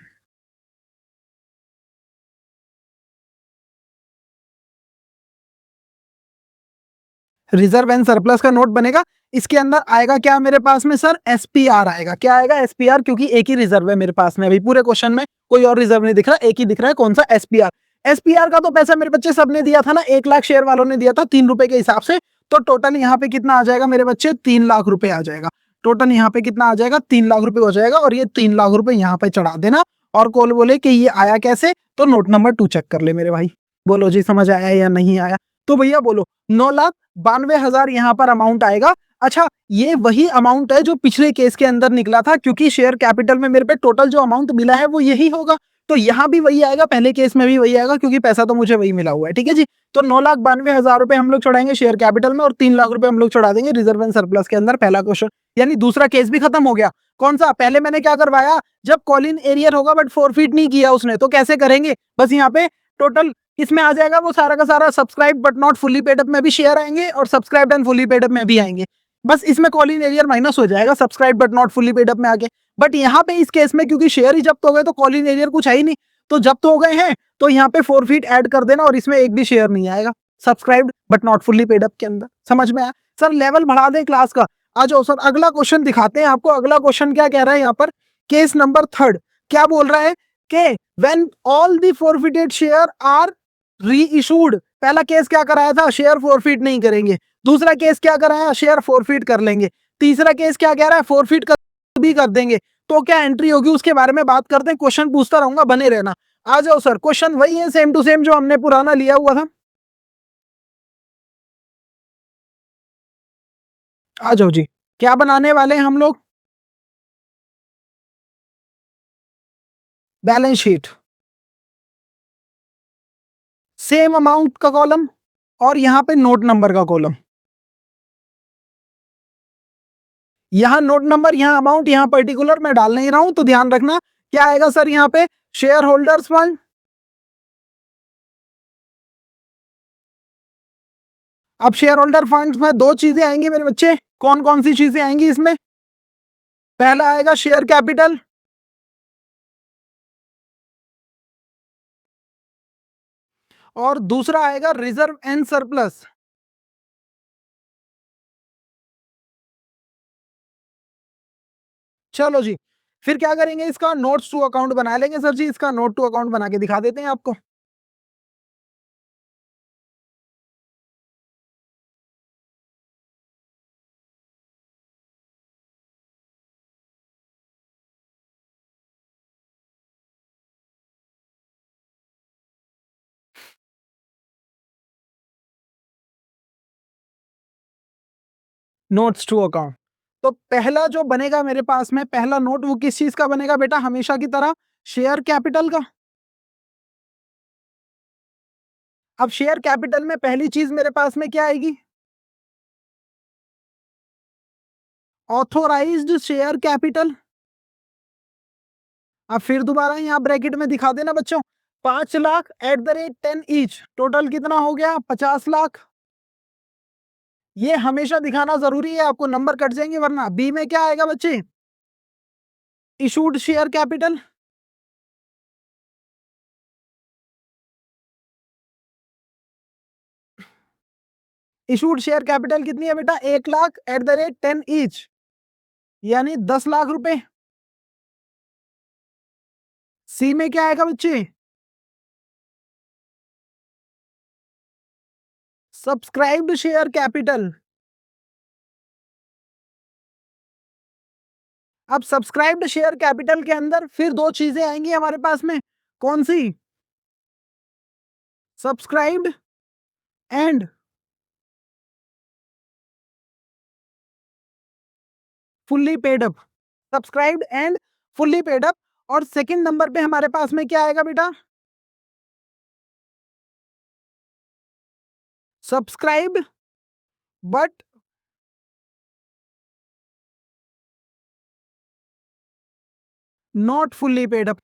रिजर्व एंड सरप्लस का नोट बनेगा। इसके अंदर आएगा क्या मेरे पास में सर? एसपीआर आएगा। क्या आएगा? एसपीआर, क्योंकि एक ही रिजर्व है मेरे पास में। अभी पूरे क्वेश्चन में कोई और रिजर्व नहीं दिख रहा, एक ही दिख रहा है। कौन सा? एसपीआर। एसपीआर का तो पैसा मेरे बच्चे सबने दिया था ना, 1 लाख शेयर वालों ने दिया था 3 रुपए के हिसाब से। तो टोटल यहाँ पे कितना आ जाएगा मेरे बच्चे? 3 लाख रुपए आ जाएगा। टोटल यहाँ पे कितना आ जाएगा? 3 लाख रुपए हो जाएगा। और ये 3 लाख रुपए यहाँ पे चढ़ा देना। और कॉल बोले कि ये आया कैसे, तो नोट नंबर 2 चेक कर ले मेरे भाई। बोलो जी समझ आया या नहीं आया? तो भैया बोलो 9,92,000 यहाँ पर अमाउंट आएगा। अच्छा, ये वही अमाउंट है जो पिछले केस के अंदर निकला था, क्योंकि शेयर कैपिटल में मेरे पे टोटल जो अमाउंट मिला है वो यही होगा। तो यहाँ भी वही आएगा, पहले केस में भी वही आएगा, क्योंकि पैसा तो मुझे वही मिला हुआ है। ठीक है जी, तो 9,92,000 रुपए हम लोग चढ़ाएंगे शेयर कैपिटल में और 3 लाख रुपए हम लोग चढ़ा देंगे रिजर्व एंड सरप्लस के अंदर। पहला क्वेश्चन, यानी दूसरा केस भी खत्म हो गया। कौन सा? पहले मैंने क्या करवाया, जब कॉलिन एरियर होगा बट फॉरफिट नहीं किया उसने, तो कैसे करेंगे? बस यहाँ पे टोटल इसमें आ जाएगा वो सारा का सारा subscribe but not fully paid up में भी शेयर आएंगे और subscribe and fully paid up में भी आएंगे। बस इसमें कॉलिन एरियर माइनस हो जाएगा subscribe but not fully paid up में आके। बट यहाँ पे इस केस में क्योंकि शेयर ही जब्त हो गए तो कॉलिन एरियर कुछ है ही नहीं, तो जब्त हो गए हैं तो यहाँ पे फॉरफिट ऐड कर देना और इसमें एक भी शेयर नहीं आएगा subscribe but not fully paid up के अंदर। समझ में आया? सर लेवल बढ़ा दें क्लास का। आ जाओ सर, अगला क्वेश्चन दिखाते हैं आपको। अगला क्वेश्चन क्या कह रहा है यहाँ पर? केस नंबर 3 क्या बोल रहा है कि when all the forfeited share are reissued. पहला केस क्या कराया था? शेयर फॉरफिट नहीं करेंगे। दूसरा केस क्या कराया? शेयर फॉरफिट कर लेंगे। तीसरा केस क्या कह रहा है? फॉरफिट कर भी कर देंगे। तो क्या एंट्री होगी उसके बारे में बात करते हैं। क्वेश्चन पूछता रहूंगा, बने रहना। आ जाओ सर, क्वेश्चन वही है सेम टू सेम जो हमने पुराना लिया हुआ था। आ जाओ जी, क्या बनाने वाले हैं हम लोग? Balance sheet. सेम अमाउंट का कॉलम और यहाँ पे नोट नंबर का कॉलम। यहाँ नोट नंबर, यहाँ अमाउंट, यहाँ पर्टिकुलर मैं डाल नहीं रहा हूं, तो ध्यान रखना। क्या आएगा सर यहाँ पे? Share holders fund. अब शेयर होल्डर फंड में दो चीजें आएंगी मेरे बच्चे। कौन कौन सी चीजें आएंगी इसमें? पहला आएगा शेयर कैपिटल, और दूसरा आएगा रिजर्व एंड सरप्लस। चलो जी, फिर क्या करेंगे? इसका नोट्स टू अकाउंट बना लेंगे सर जी। इसका नोट टू अकाउंट बना के दिखा देते हैं आपको। Notes to account. तो पहला जो बनेगा मेरे पास में, पहला नोट, वो किस चीज का बनेगा बेटा? हमेशा की तरह शेयर कैपिटल का। अब शेयर कैपिटल में पहली चीज मेरे पास में क्या आएगी? Authorised share capital. अब फिर दोबारा यहाँ ब्रैकेट में दिखा देना बच्चों। 5 lakh at the rate 10 each, total कितना हो गया? 50 लाख। ये हमेशा दिखाना जरूरी है, आपको नंबर कट जाएंगे वरना। बी में क्या आएगा बच्चे? Issued share capital. Issued share capital कितनी है बेटा? 1 lakh at the rate 10 each, यानी 10 लाख रुपए। सी में क्या आएगा बच्चे? Subscribed share capital. अब सब्सक्राइब्ड शेयर कैपिटल के अंदर फिर दो चीजें आएंगी हमारे पास में। कौन सी? Subscribed and fully paid up. Subscribed and fully paid up. और सेकंड नंबर पे हमारे पास में क्या आएगा बेटा? Subscribed but not fully paid up.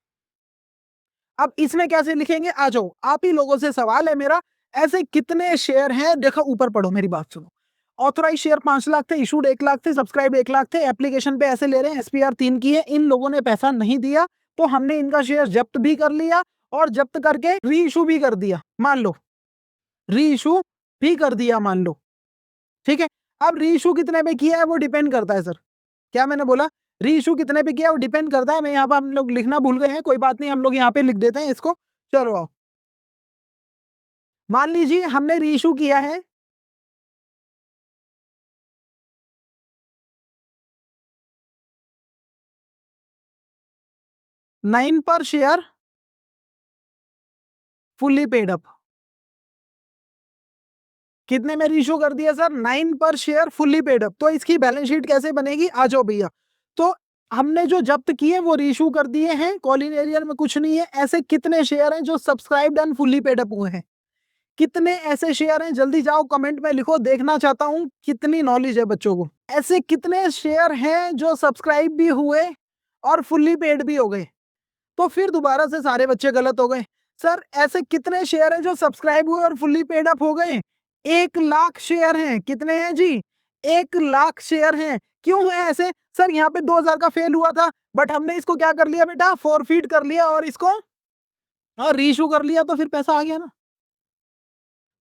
अब इसमें कैसे लिखेंगे? आ जाओ, आप ही लोगों से सवाल है मेरा, ऐसे कितने शेयर हैं? देखो ऊपर पढ़ो, मेरी बात सुनो। ऑथराइज शेयर 5 लाख थे, इशूड 1 लाख थे, सब्सक्राइब 1 लाख थे, एप्लीकेशन पे ऐसे ले रहे हैं, एसपीआर 3 की है, इन लोगों ने पैसा नहीं दिया, तो हमने इनका शेयर जब्त भी कर लिया और जब्त करके री इशू भी कर दिया, मान लो री इशू भी कर दिया, मान लो। ठीक है, अब री इशू कितने पे किया है वो डिपेंड करता है सर। क्या मैंने बोला? री इशू कितने पे किया वो डिपेंड करता है। मैं यहाँ पर, हम लोग लिखना भूल गए हैं, कोई बात नहीं, हम लोग यहाँ पे लिख देते हैं इसको। चलो आओ, मान लीजिए हमने री इशू किया है 9 पर शेयर फुल्ली पेड अप। कितने में रीइश्यू कर दिया सर? 9 पर शेयर फुल्ली पेड अप। तो इसकी बैलेंस शीट कैसे बनेगी? आ जाओ भैया। तो हमने जो जब्त किए वो रीइश्यू कर दिए हैं, कॉलिन एरियर में कुछ नहीं है। ऐसे कितने शेयर हैं जो subscribed and fully paid up हुए हैं? कितने ऐसे शेयर हैं? जल्दी जाओ कमेंट में लिखो, देखना चाहता हूं कितनी नॉलेज है बच्चों को। ऐसे कितने शेयर हैं जो सब्सक्राइब भी हुए और फुल्ली पेड भी हो गए? तो फिर दोबारा से सारे बच्चे गलत हो गए। सर ऐसे कितने शेयर हैं जो सब्सक्राइब हुए और फुल्ली पेड अप हो गए? 1 लाख शेयर हैं। कितने हैं जी? 1 लाख शेयर हैं। क्यों है ऐसे? सर यहाँ पे 2000 का फेल हुआ था, बट हमने इसको क्या कर लिया बेटा? फॉरफीट कर लिया और इसको रीइश्यू कर लिया, तो फिर पैसा आ गया ना।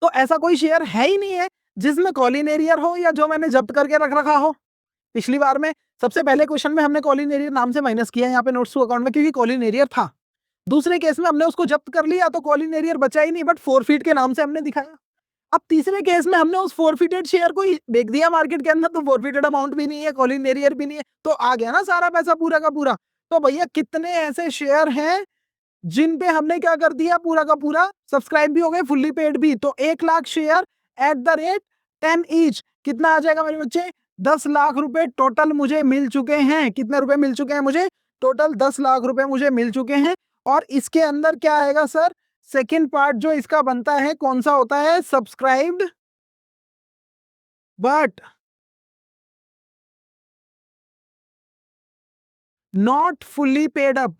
तो ऐसा कोई शेयर है ही नहीं है जिसमें कॉलिन एरियर हो या जो मैंने जब्त करके रख रखा हो। पिछली बार में सबसे पहले क्वेश्चन में हमने कॉलिन एरियर नाम से माइनस किया यहाँ पे नोट्स टू अकाउंट में, क्योंकि कॉलिन एरियर था। दूसरे केस में हमने उसको जब्त कर लिया तो कॉलिन एरियर बचा ही नहीं, बट फोरफीट के नाम से हमने दिखाया। अब तीसरे केस में हमने उस फोरफिटेड शेयर को ही बेच दिया मार्केट के अंदर, तो फोरफिटेड अमाउंट भी नहीं है, कॉलिन एरियर भी नहीं है, तो आ गया ना सारा पैसा पूरा का पूरा। तो भैया कितने ऐसे शेयर हैं जिन पे हमने क्या कर दिया? पूरा का पूरा सब्सक्राइब भी हो गए, फुल्ली पेड भी। तो 1 lakh share eight the rate 10 each, कितना आ जाएगा मेरे बच्चे? 10 लाख रुपए टोटल मुझे मिल चुके हैं। कितने रुपए मिल चुके हैं मुझे? टोटल 10 लाख रुपए मुझे मिल चुके हैं। और इसके अंदर क्या आएगा सर? सेकेंड पार्ट जो इसका बनता है कौन सा होता है? Subscribed but not fully paid up.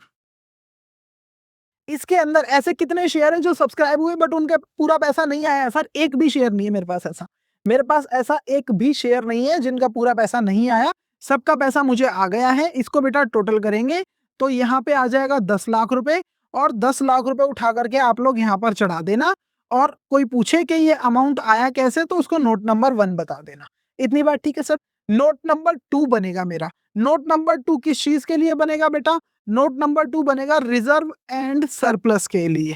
इसके अंदर ऐसे कितने शेयर हैं जो सब्सक्राइब हुए बट उनका पूरा पैसा नहीं आया? सर एक भी शेयर नहीं है मेरे पास ऐसा। मेरे पास ऐसा एक भी शेयर नहीं है जिनका पूरा पैसा नहीं आया। सबका पैसा मुझे आ गया है। इसको बेटा टोटल करेंगे तो यहाँ पे आ जाएगा 10 लाख रुपए, और 10 लाख रुपए उठा करके आप लोग यहाँ पर चढ़ा देना। और कोई पूछे कि ये अमाउंट आया कैसे, तो उसको नोट नंबर 1 बता देना। इतनी बात ठीक है सर। नोट नंबर 2 बनेगा मेरा। नोट नंबर 2 किस चीज के लिए बनेगा बेटा? नोट नंबर 2 बनेगा रिजर्व एंड सरप्लस के लिए।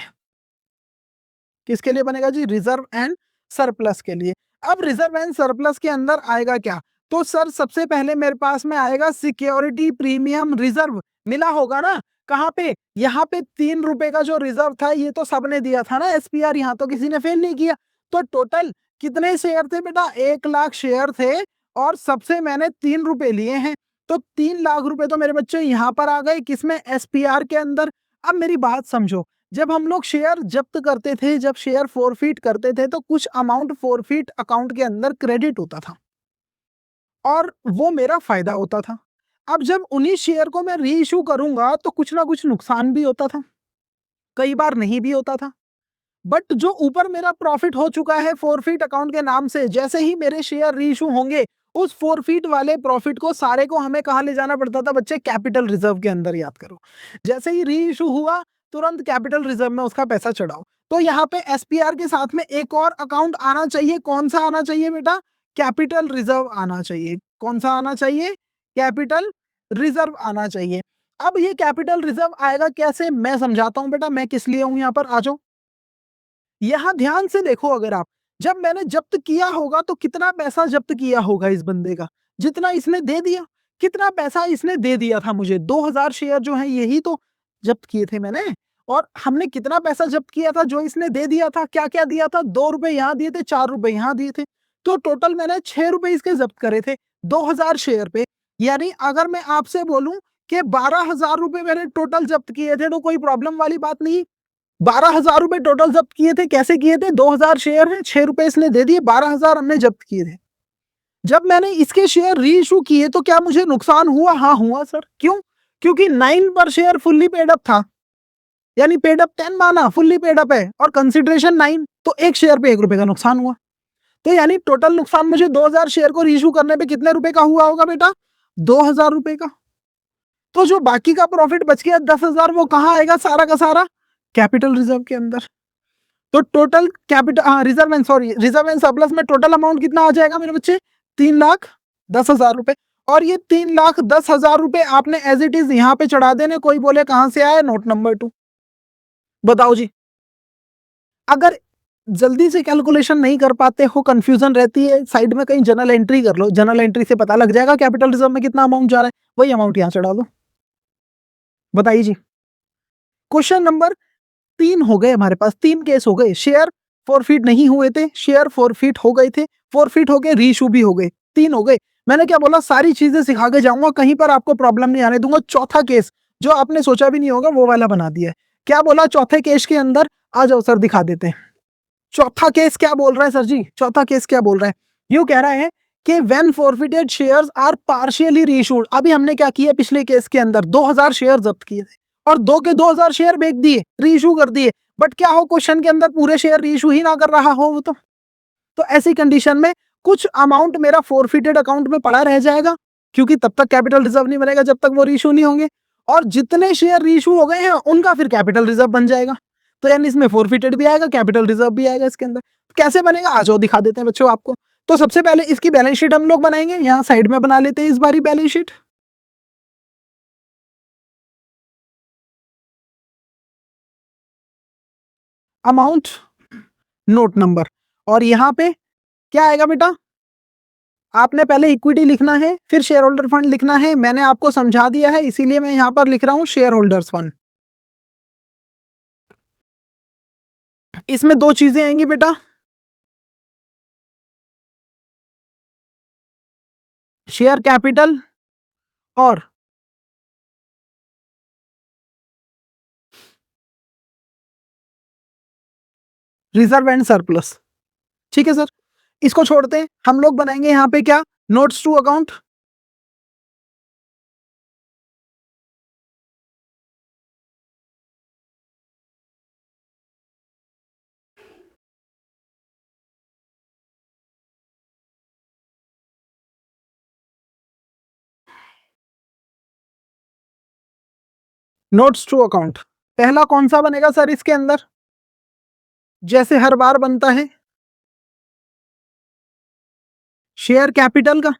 किसके लिए बनेगा जी? रिजर्व एंड सरप्लस के लिए। अब रिजर्व एंड सरप्लस के अंदर आएगा क्या? तो सर सबसे पहले मेरे पास में आएगा सिक्योरिटी प्रीमियम रिजर्व। मिला होगा ना? कहाँ पे? यहाँ पे 3 रुपए का जो रिजर्व था, ये तो सबने दिया था ना एसपीआर, यहाँ तो किसी ने फेल नहीं किया। तो टोटल कितने शेयर थे बेटा? 1 लाख शेयर थे और सबसे मैंने 3 रुपए लिए हैं। तो 3 लाख रुपए तो मेरे बच्चे यहाँ पर आ गए, किसमें? एसपीआर के अंदर। अब मेरी बात समझो, जब हम लोग शेयर जब्त करते थे, जब शेयर फोरफीट करते थे, तो कुछ अमाउंट फोरफीट अकाउंट के अंदर क्रेडिट होता था और वो मेरा फायदा होता था। अब जब उन्हीं शेयर को मैं री इशू करूंगा तो कुछ ना कुछ नुकसान भी होता था, कई बार नहीं भी होता था। बट जो ऊपर मेरा प्रॉफिट हो चुका है फोरफीट अकाउंट के नाम से, जैसे ही मेरे शेयर री इशू होंगे, उस फोरफीट वाले प्रॉफिट को सारे को हमें कहाँ ले जाना पड़ता था बच्चे? कैपिटल रिजर्व के अंदर। याद करो, जैसे ही री इशू हुआ तुरंत कैपिटल रिजर्व में उसका पैसा चढ़ाओ। तो यहाँ पे एसपीआर के साथ में एक और अकाउंट आना चाहिए। कौन सा आना चाहिए बेटा? कैपिटल रिजर्व आना चाहिए। कौन सा आना चाहिए? कैपिटल रिजर्व आना चाहिए। अब ये कैपिटल रिजर्व आएगा कैसे, मैं समझाता हूं बेटा। मैं किस लिए हूं यहाँ पर, आ जाओ। यहां ध्यान से देखो, अगर आप, जब मैंने जब्त किया होगा तो कितना पैसा जब्त किया होगा इस बंदे का? जितना इसने दे दिया। कितना पैसा इसने दे दिया था मुझे? 2000 शेयर जो है यही तो जब्त किए थे मैंने। और हमने कितना पैसा जब्त किया था जो इसने दे दिया था? क्या क्या दिया था? 2 रुपए यहाँ दिए थे, 4 रुपए यहाँ दिए थे। तो टोटल मैंने 6 रुपए इसके जब्त करे थे 2000 शेयर पे। यानी अगर मैं आपसे बोलूं कि 12,000 रुपए मैंने टोटल जब्त किए थे तो कोई प्रॉब्लम वाली बात नहीं। 12,000 रुपए टोटल जब्त किए थे, कैसे किए थे? 2,000 शेयर है, 6 रुपए इसने दे दिए, 12,000 हमने जब्त किए थे। जब मैंने इसके शेयर री इशू किए तो क्या मुझे नुकसान हुआ? हाँ हुआ सर। क्यों? क्योंकि 9 पर शेयर फुल्ली पेड अप था, यानी पेड अप 10 माना, फुल्ली पेड अप है और कंसिडरेशन 9, तो एक शेयर पे 1 रुपए का नुकसान हुआ। तो यानी टोटल नुकसान मुझे 2,000 शेयर को रीइश्यू करने पे कितने रुपए का हुआ होगा बेटा? 2,000 रुपए का। तो जो बाकी का प्रॉफिट बच गया 10,000, वो कहाँ आएगा सारा का सारा? कैपिटल रिजर्व के अंदर। तो total capital reserve and sorry reserve and surplus में टोटल अमाउंट कितना आ जाएगा मेरे बच्चे? 3,10,000 रुपए। और ये 3,10,000 रुपए आपने एज इट इज यहाँ पे चढ़ा देने। कोई बोले कहां से आया? Note number 2। बताओ जी। अगर जल्दी से कैलकुलेशन नहीं कर पाते हो, कंफ्यूजन रहती है, साइड में कहीं जर्नल एंट्री कर लो, जर्नल एंट्री से पता लग जाएगा कैपिटल रिजर्व में कितना अमाउंट जा रहा है, वही अमाउंट यहां चढ़ा दो। बताइए जी। क्वेश्चन नंबर 3 हो गए हमारे पास, 3 केस हो गए। शेयर फॉरफिट नहीं हुए थे, शेयर फॉरफिट हो गए थे, फॉरफिट हो गए, रीइश्यू भी हो गए, 3 हो गए। मैंने क्या बोला? सारी चीजें सिखा के जाऊंगा, कहीं पर आपको प्रॉब्लम नहीं आने दूंगा। चौथा केस जो आपने सोचा भी नहीं होगा वो वाला बना दिया है। क्या बोला चौथे केस के अंदर? आ जाओ सर दिखा देते हैं। चौथा केस क्या बोल रहा है सर जी? चौथा केस क्या बोल रहा है? यूं कह रहा है कि when forfeited shares are partially reissued. अभी हमने क्या किया पिछले केस के अंदर? 2,000 शेयर जब्त किए थे और 2 के 2,000 शेयर बेच दिए, रीइश्यू कर दिए। बट क्या हो क्वेश्चन के अंदर पूरे शेयर रीइश्यू ही ना कर रहा हो वो तो ऐसी कंडीशन में कुछ अमाउंट मेरा फॉरफिटेड अकाउंट में पड़ा रह जाएगा, क्योंकि तब तक कैपिटल रिजर्व नहीं बनेगा जब तक वो रीइश्यू नहीं होंगे। और जितने शेयर रीइश्यू हो गए हैं उनका फिर कैपिटल रिजर्व बन जाएगा। तो यानी इसमें फॉरफिटेड भी आएगा, कैपिटल रिजर्व भी आएगा इसके अंदर। कैसे बनेगा? आ जाओ दिखा देते हैं बच्चों आपको। तो सबसे पहले इसकी बैलेंस शीट हम लोग बनाएंगे, यहाँ साइड में बना लेते हैं इस बारी balance sheet. Amount, note number, और यहाँ पे क्या आएगा बेटा? आपने पहले इक्विटी लिखना है, फिर शेयर होल्डर फंड लिखना है। मैंने आपको समझा दिया है, इसीलिए मैं यहाँ पर लिख रहा हूँ शेयर होल्डर्स फंड। इसमें 2 चीजें आएंगी बेटा, शेयर कैपिटल और रिजर्व एंड सरप्लस। ठीक है सर, इसको छोड़ते हैं, हम लोग बनाएंगे यहाँ पे क्या? Notes to account. Notes to account पहला कौन सा बनेगा सर इसके अंदर? जैसे हर बार बनता है, शेयर कैपिटल का।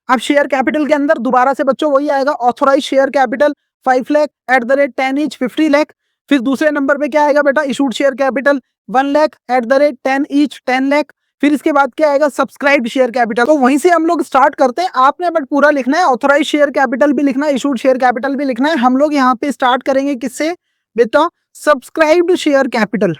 अब शेयर कैपिटल के अंदर दोबारा से बच्चों वही आएगा, authorise share capital 5 lakh at the rate 10 each 50 lakh. फिर दूसरे नंबर पे क्या आएगा बेटा? Issued share capital 1 lakh at the rate 10 each 10 lakh. फिर इसके बाद क्या आएगा? Subscribed share capital. तो वहीं से हम लोग स्टार्ट करते हैं, आपने बट पूरा लिखना है, ऑथोराइज शेयर कैपिटल भी लिखना है, इशूड शेयर कैपिटल भी लिखना है। हम लोग यहाँ पे स्टार्ट करेंगे किससे बेटा? Subscribed share capital.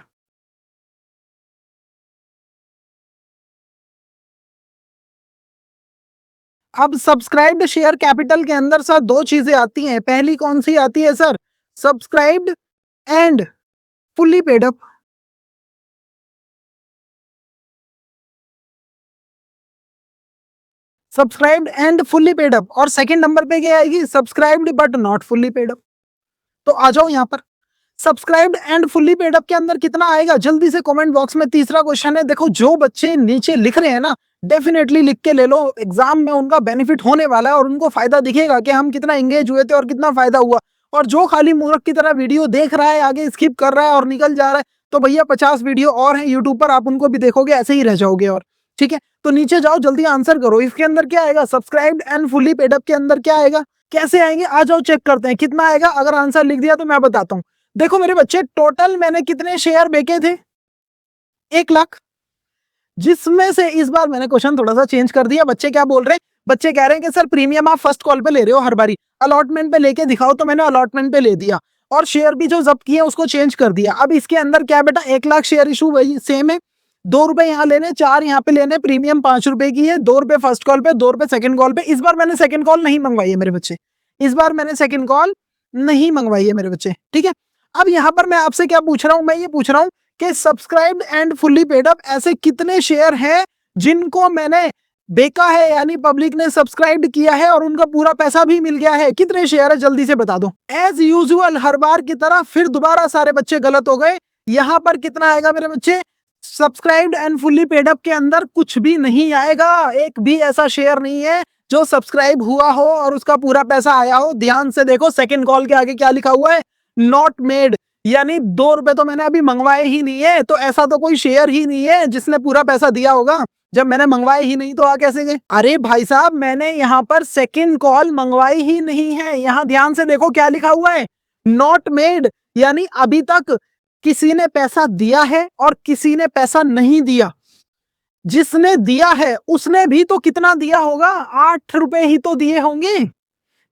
अब सब्सक्राइब्ड शेयर कैपिटल के अंदर सर 2 चीजें आती हैं। पहली कौन सी आती है sir? Subscribed and fully paid up. Subscribed and fully paid up. और सेकंड नंबर पे क्या आएगी? Subscribed but not fully paid up. तो आ जाओ यहाँ पर, subscribed and fully paid up के अंदर कितना आएगा? जल्दी से कमेंट बॉक्स में। तीसरा क्वेश्चन है, देखो जो बच्चे नीचे लिख रहे हैं ना, डेफिनेटली लिख के ले लो, एग्जाम में उनका बेनिफिट होने वाला है और उनको फायदा दिखेगा कि हम कितना एंगेज हुए थे और कितना फायदा हुआ। और जो खाली मूर्ख की तरह वीडियो देख रहा है, आगे स्किप कर रहा है और निकल जा रहा है, तो भैया 50 वीडियो और हैं यूट्यूब पर, आप उनको भी देखोगे, ऐसे ही रह जाओगे। और ठीक है, तो नीचे जाओ, जल्दी आंसर करो। इसके अंदर क्या आएगा? Subscribed and fully paid up के अंदर क्या आएगा? कैसे आएंगे? आ जाओ चेक करते हैं कितना आएगा। अगर आंसर लिख दिया तो मैं बताता हूँ। देखो मेरे बच्चे, टोटल मैंने कितने शेयर बेचे थे? 1 लाख। जिसमें से इस बार मैंने क्वेश्चन थोड़ा सा चेंज कर दिया। बच्चे क्या बोल रहे हैं? बच्चे कह रहे हैं कि सर प्रीमियम आप फर्स्ट कॉल पे ले रहे हो हर बारी, अलॉटमेंट पे लेके दिखाओ। तो मैंने अलॉटमेंट पे ले दिया और शेयर भी जो जब्त किए उसको चेंज कर दिया। अब इसके अंदर क्या बेटा? 1 लाख शेयर इशू वही सेम है, ₹2 यहाँ लेने, 4 यहाँ पे लेने, प्रीमियम ₹5 की है, ₹2 फर्स्ट कॉल पे, ₹2 सेकंड कॉल पे। इस बार मैंने सेकंड कॉल नहीं मंगवाई है मेरे बच्चे, इस बार मैंने सेकंड कॉल नहीं मंगवाई है मेरे बच्चे, ठीक है। अब यहाँ पर मैं आपसे क्या पूछ रहा हूँ, मैं ये पूछ रहा हूँ कि subscribed and fully paid up ऐसे कितने शेयर हैं जिनको मैंने बेचा है, यानी पब्लिक ने सब्सक्राइब किया है और उनका पूरा पैसा भी मिल गया है। कितने शेयर है जल्दी से बता दो। एज यूजुअल हर बार की तरह फिर दोबारा सारे बच्चे गलत हो गए। यहाँ पर कितना आएगा मेरे बच्चे, subscribed and fully paid up के अंदर कुछ भी नहीं आएगा। एक भी ऐसा शेयर नहीं है जो सब्सक्राइब हुआ हो और उसका पूरा पैसा आया हो। ध्यान से देखो, सेकंड कॉल के आगे क्या लिखा हुआ है, नॉट मेड, यानी ₹2 तो मैंने अभी मंगवाए ही नहीं है, तो ऐसा तो कोई शेयर ही नहीं है जिसने पूरा पैसा दिया होगा। जब मैंने मंगवाए ही नहीं तो आ कैसे गए? अरे भाई साहब, मैंने यहाँ पर सेकंड कॉल मंगवाई ही नहीं है। यहाँ ध्यान से देखो क्या लिखा हुआ है, नॉट मेड, यानी अभी तक किसी ने पैसा दिया है और किसी ने पैसा नहीं दिया। जिसने दिया है उसने भी तो कितना दिया होगा, ₹8 ही तो दिए होंगे।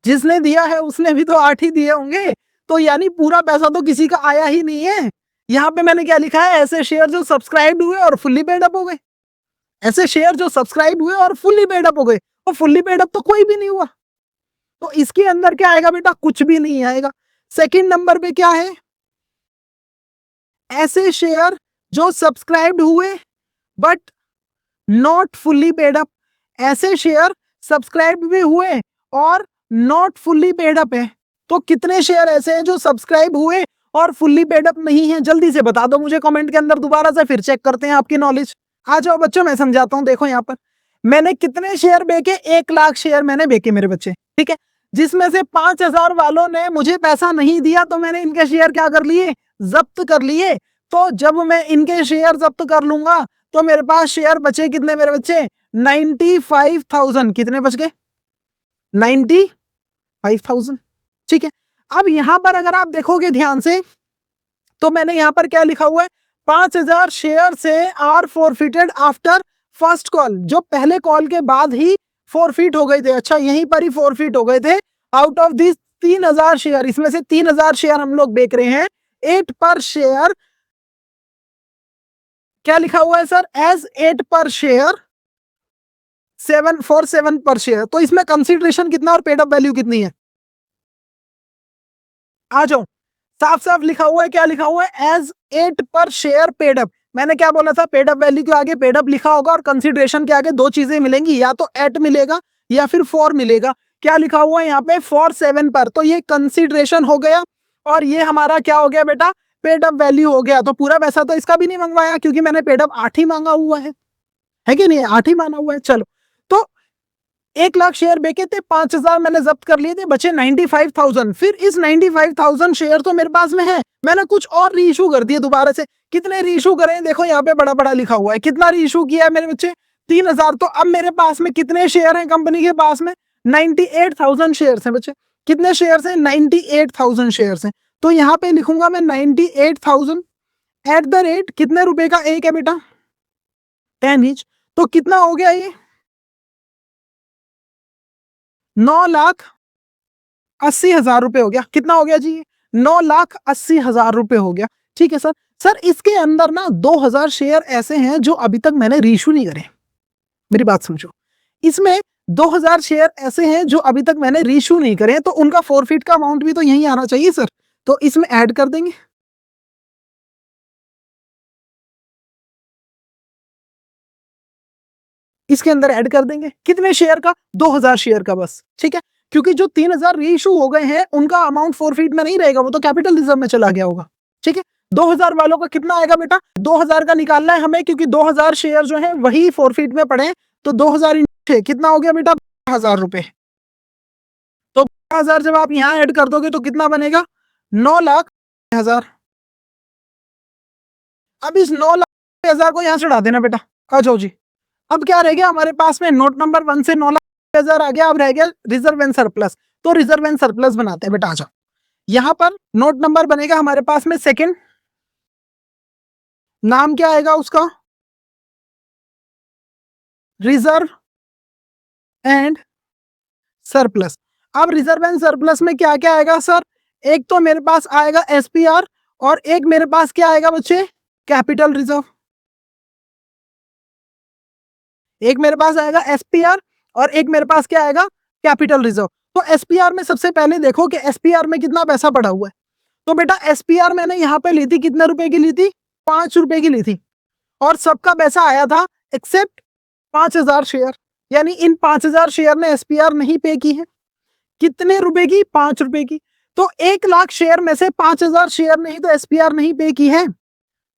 जिसने दिया है उसने भी तो 8 ही दिए होंगे, तो यानी पूरा पैसा तो किसी का आया ही नहीं है। यहाँ पे मैंने क्या लिखा है, ऐसे शेयर जो सब्सक्राइब हुए और फुल्ली पेड अप हो गए। ऐसे शेयर जो सब्सक्राइब हुए और फुल्ली पेड अप हो गए, और फुल्ली पेड अप तो कोई भी नहीं हुआ। तो इसके अंदर क्या आएगा बेटा, कुछ भी नहीं आएगा। सेकंड नंबर पे क्या है, ऐसे शेयर जो सब्सक्राइब्ड हुए but not fully paid up. ऐसे शेयर सब्सक्राइब भी हुए और नॉट फुल्ली पेड अप है। तो कितने शेयर ऐसे हैं जो सब्सक्राइब हुए और फुल्ली पेड अप नहीं है, जल्दी से बता दो मुझे कमेंट के अंदर। दोबारा से फिर चेक करते हैं आपकी नॉलेज। आ जाओ बच्चों, मैं समझाता हूँ। देखो यहाँ पर मैंने कितने शेयर बेचे, 1 लाख शेयर मैंने बेचे मेरे बच्चे, ठीक है। जिसमें से 5,000 वालों ने मुझे पैसा नहीं दिया, तो मैंने इनके शेयर क्या कर लिए, जब्त कर लिए। तो जब मैं इनके शेयर जब्त कर लूंगा तो मेरे पास शेयर बचे कितने मेरे बच्चे, 95,000। कितने बच गए, 95,000, ठीक है। अब यहां पर अगर आप देखोगे ध्यान से, तो मैंने यहां पर क्या लिखा हुआ है, 5,000 शेयर से are forfeited after first call, जो पहले कॉल के बाद ही फॉरफिट हो गए थे। अच्छा, यहीं पर ही फॉरफिट हो गए थे। आउट ऑफ दिस 3,000 शेयर, इसमें से 3,000 शेयर हम लोग बेच रहे हैं 8 पर शेयर। क्या लिखा हुआ है सर, एज 8 पर शेयर, 7 पर शेयर। तो इसमें कंसीडरेशन कितना और पेड अप वैल्यू कितनी है, आ जाओ। साफ साफ लिखा हुआ है, क्या लिखा हुआ है, एज 8 पर शेयर पेड अप। मैंने क्या बोला था, पेड अप वैल्यू के आगे पेड अप लिखा होगा और कंसीडरेशन के आगे दो चीजें मिलेंगी, या तो एट मिलेगा या फिर फॉर मिलेगा। क्या लिखा हुआ है यहाँ पे, फॉर 7 पर। तो ये कंसीडरेशन हो गया और ये हमारा क्या हो गया बेटा, पेड अप वैल्यू हो गया। तो पूरा पैसा तो इसका भी नहीं मंगवाया, क्योंकि मैंने पेड अप 8 ही मांगा हुआ है कि नहीं, 8 ही माना हुआ है। चलो, तो 1 लाख शेयर बेचे थे, 5,000 मैंने जब्त कर लिए थे, बचे 95,000। फिर इस 95,000 शेयर तो मेरे पास में है, मैंने कुछ और री इशू कर दिए दोबारा से। कितने री इशू करें, देखो यहाँ पे बड़ा बड़ा लिखा हुआ है। कितना री इशू किया है मेरे बच्चे, 3,000। तो अब मेरे पास में कितने शेयर हैं कंपनी के पास में, 98,000 शेयर हैं बच्चे। कितने शेयर हैं, 98,000 शेयर हैं। तो यहाँ पे लिखूंगा मैं 98,000 एट द रेट, कितने रुपए का एक है बेटा, 10 ईच। तो कितना हो गया ये, 9,80,000 रुपए हो गया। कितना हो गया जी, 9,80,000 रुपए हो गया, ठीक है सर। सर इसके अंदर ना 2,000 शेयर ऐसे हैं जो अभी तक मैंने रीइश्यू नहीं करे। मेरी बात समझो, इसमें 2,000 शेयर ऐसे हैं जो अभी तक मैंने रीइश्यू नहीं करे, तो उनका फॉरफिट का अमाउंट भी तो यही आना चाहिए सर। तो इसमें ऐड कर देंगे, इसके अंदर ऐड कर देंगे। कितने शेयर का, 2,000 शेयर का बस, ठीक है। क्योंकि जो 3,000 रीइश्यू हो गए हैं उनका अमाउंट फॉरफिट में नहीं रहेगा, वो तो कैपिटल रिजर्व में चला गया होगा, ठीक है। 2,000 वालों का कितना आएगा बेटा, 2,000 का निकालना है हमें, क्योंकि 2,000 शेयर जो है वही फॉरफिट में पड़े। तो 2,000 कितना हो गया बेटा, 12,000 रुपए। तो 12,000 जब आप यहाँ ऐड कर दोगे तो कितना बनेगा, 9,00,000। अब इस 9,00,000 को यहाँ चढ़ा देना बेटा, आ जाओ जी। अब क्या रह गया हमारे पास में, नोट नंबर 1 से 9,00,000 आ गया। अब रह गया रिजर्व एंड सरप्लस। तो रिजर्व एंड सरप्लस बनाते हैं बेटा, आ जाओ। यहां पर नोट नंबर बनेगा हमारे पास में सेकंड, नाम क्या आएगा उसका, रिजर्व एंड सरप्लस। अब रिजर्व एंड सरप्लस में क्या क्या आएगा सर, एक तो मेरे पास आएगा एसपीआर और एक मेरे पास क्या आएगा बच्चे, कैपिटल रिजर्व। एक मेरे पास आएगा एसपीआर और एक मेरे पास क्या आएगा, कैपिटल रिजर्व। तो एसपीआर में सबसे पहले देखो कि एसपीआर में कितना पैसा पड़ा हुआ है। तो बेटा एसपीआर मैंने यहाँ पे ली थी, कितने रुपए की ली थी, 5 रुपए की ली थी, और सबका पैसा आया था एक्सेप्ट 5000 शेयर, यानी इन 5000 शेयर ने एसपीआर नहीं पे की है। कितने रुपए की, 5 रुपए की। तो 1 लाख शेयर में से 5000 शेयर ने ही तो एसपीआर नहीं पे की है।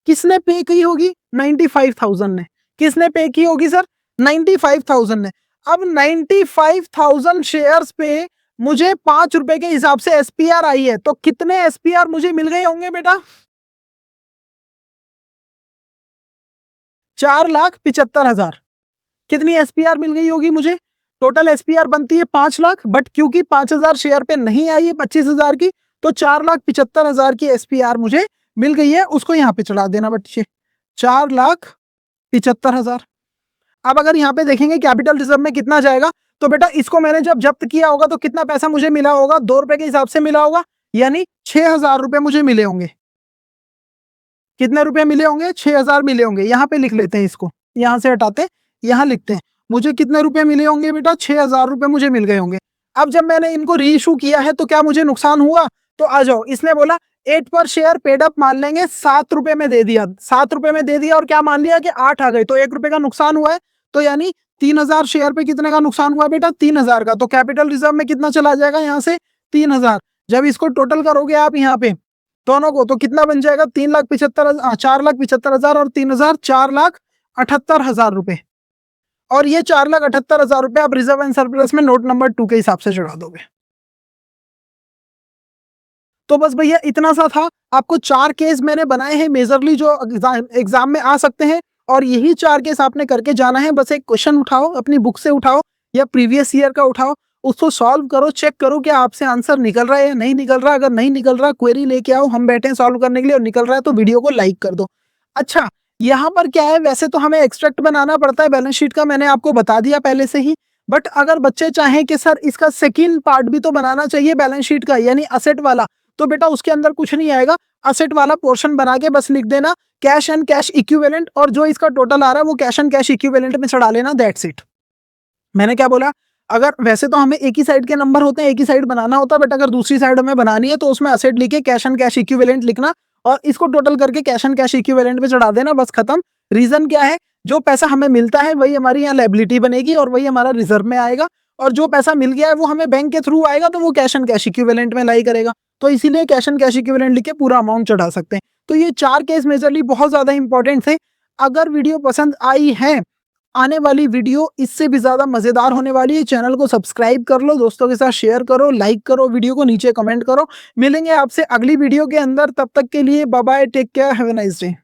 किसने पे की होगी, 95,000 ने। किसने पे की होगी सर, 95,000 ने। अब 95,000 शेयर्स पे मुझे 5 रुपए के हिसाब से एसपीआर आई है, तो कितने एसपीआर मुझे मिल गए होंगे बेटा, 4,75,000। कितनी एसपीआर मिल गई होगी मुझे, टोटल एसपीआर बनती है 5 लाख, बट क्योंकि 5,000 शेयर पे नहीं आई है 25,000 की, तो 4,75,000 की एसपीआर मुझे मिल गई है। उसको यहाँ पे चढ़ा देना बच्चे, 4,75,000। अब अगर यहाँ पे देखेंगे कैपिटल रिजर्व में कितना जाएगा, तो बेटा इसको मैंने जब जब्त किया होगा तो कितना पैसा मुझे मिला होगा, 2 रुपए के हिसाब से मिला होगा, यानी 6,000 रुपए मुझे मिले होंगे। कितने रुपए मिले होंगे, 6,000 मिले होंगे। यहाँ पे लिख लेते हैं, इसको यहाँ से हटाते, यहाँ लिखते हैं, मुझे कितने रुपए मिले होंगे बेटा, 6,000 रुपए मुझे मिल गए होंगे। अब जब मैंने इनको री इशू किया है तो क्या मुझे नुकसान हुआ, तो आ जाओ, इसने बोला 8 पर शेयर पेड अप मान लेंगे, 7 रुपए में दे दिया, 7 रुपए में दे दिया, और क्या मान लिया कि 8 आ गए, तो 1 रुपए का नुकसान हुआ है। तो यानी 3,000 शेयर पे कितने का नुकसान हुआ बेटा, 3,000 का। तो कैपिटल रिजर्व में कितना चला जाएगा यहाँ से, 3,000। जब इसको टोटल करोगे आप यहाँ पे दोनों को, तो कितना बन जाएगा, 4,75,000 और 3,000, 4,78,000 रुपए। और ये 4,78,000 रुपए आप रिजर्व एंड सरप्लस में नोट नंबर 2 के हिसाब से चढ़ा दोगे। तो बस भैया इतना सा था। आपको 4 केस मैंने बनाए हैं मेजरली जो एग्जाम में आ सकते हैं, और यही 4 केस आपने करके जाना है। बस एक क्वेश्चन उठाओ, अपनी बुक से उठाओ या प्रीवियस ईयर का उठाओ, उसको सॉल्व करो, चेक करो कि आपसे आंसर निकल रहा है या नहीं निकल रहा। अगर नहीं निकल रहा, क्वेरी लेके आओ, हम बैठे हैं सॉल्व करने के लिए, और निकल रहा है तो वीडियो को लाइक कर दो। अच्छा, यहाँ पर क्या है, वैसे तो हमें एक्सट्रैक्ट बनाना पड़ता है बैलेंस शीट का, मैंने आपको बता दिया पहले से ही। बट अगर बच्चे चाहें कि सर इसका सेकेंड पार्ट भी तो बनाना चाहिए बैलेंस शीट का, यानी असेट वाला, तो बेटा उसके अंदर कुछ नहीं आएगा। असेट वाला पोर्शन बना के बस लिख देना कैश एंड कैश इक्विवेलेंट, और जो इसका टोटल आ रहा है वो कैश एंड कैश इक्विवेलेंट में चढ़ा लेना, दैट्स इट। मैंने क्या बोला, अगर वैसे तो हमें एक ही साइड के नंबर होते हैं, एक ही साइड बनाना होता है, बट अगर दूसरी साइड हमें बनानी है तो उसमें असेट लिखे कैश एंड कैश इक्विवेलेंट लिखना, और इसको टोटल करके कैश एंड कैश इक्विवेलेंट पे चढ़ा देना, बस खत्म। रीजन क्या है, जो पैसा हमें मिलता है वही हमारी यहाँ लायबिलिटी बनेगी और वही हमारा रिजर्व में आएगा, और जो पैसा मिल गया है वो हमें बैंक के थ्रू आएगा, तो वो कैश एंड कैश इक्विवेलेंट में लाई करेगा। तो इसीलिए कैश एंड कैश इक्विवेलेंट लिख के पूरा अमाउंट चढ़ा सकते हैं। तो ये 4 केस मेजरली बहुत ज्यादा इंपॉर्टेंट थे। अगर वीडियो पसंद आई है, आने वाली वीडियो इससे भी ज्यादा मजेदार होने वाली है। चैनल को सब्सक्राइब कर लो, दोस्तों के साथ शेयर करो, लाइक करो, वीडियो को नीचे कमेंट करो। मिलेंगे आपसे अगली वीडियो के अंदर, तब तक के लिए bye bye, take care, have a nice day.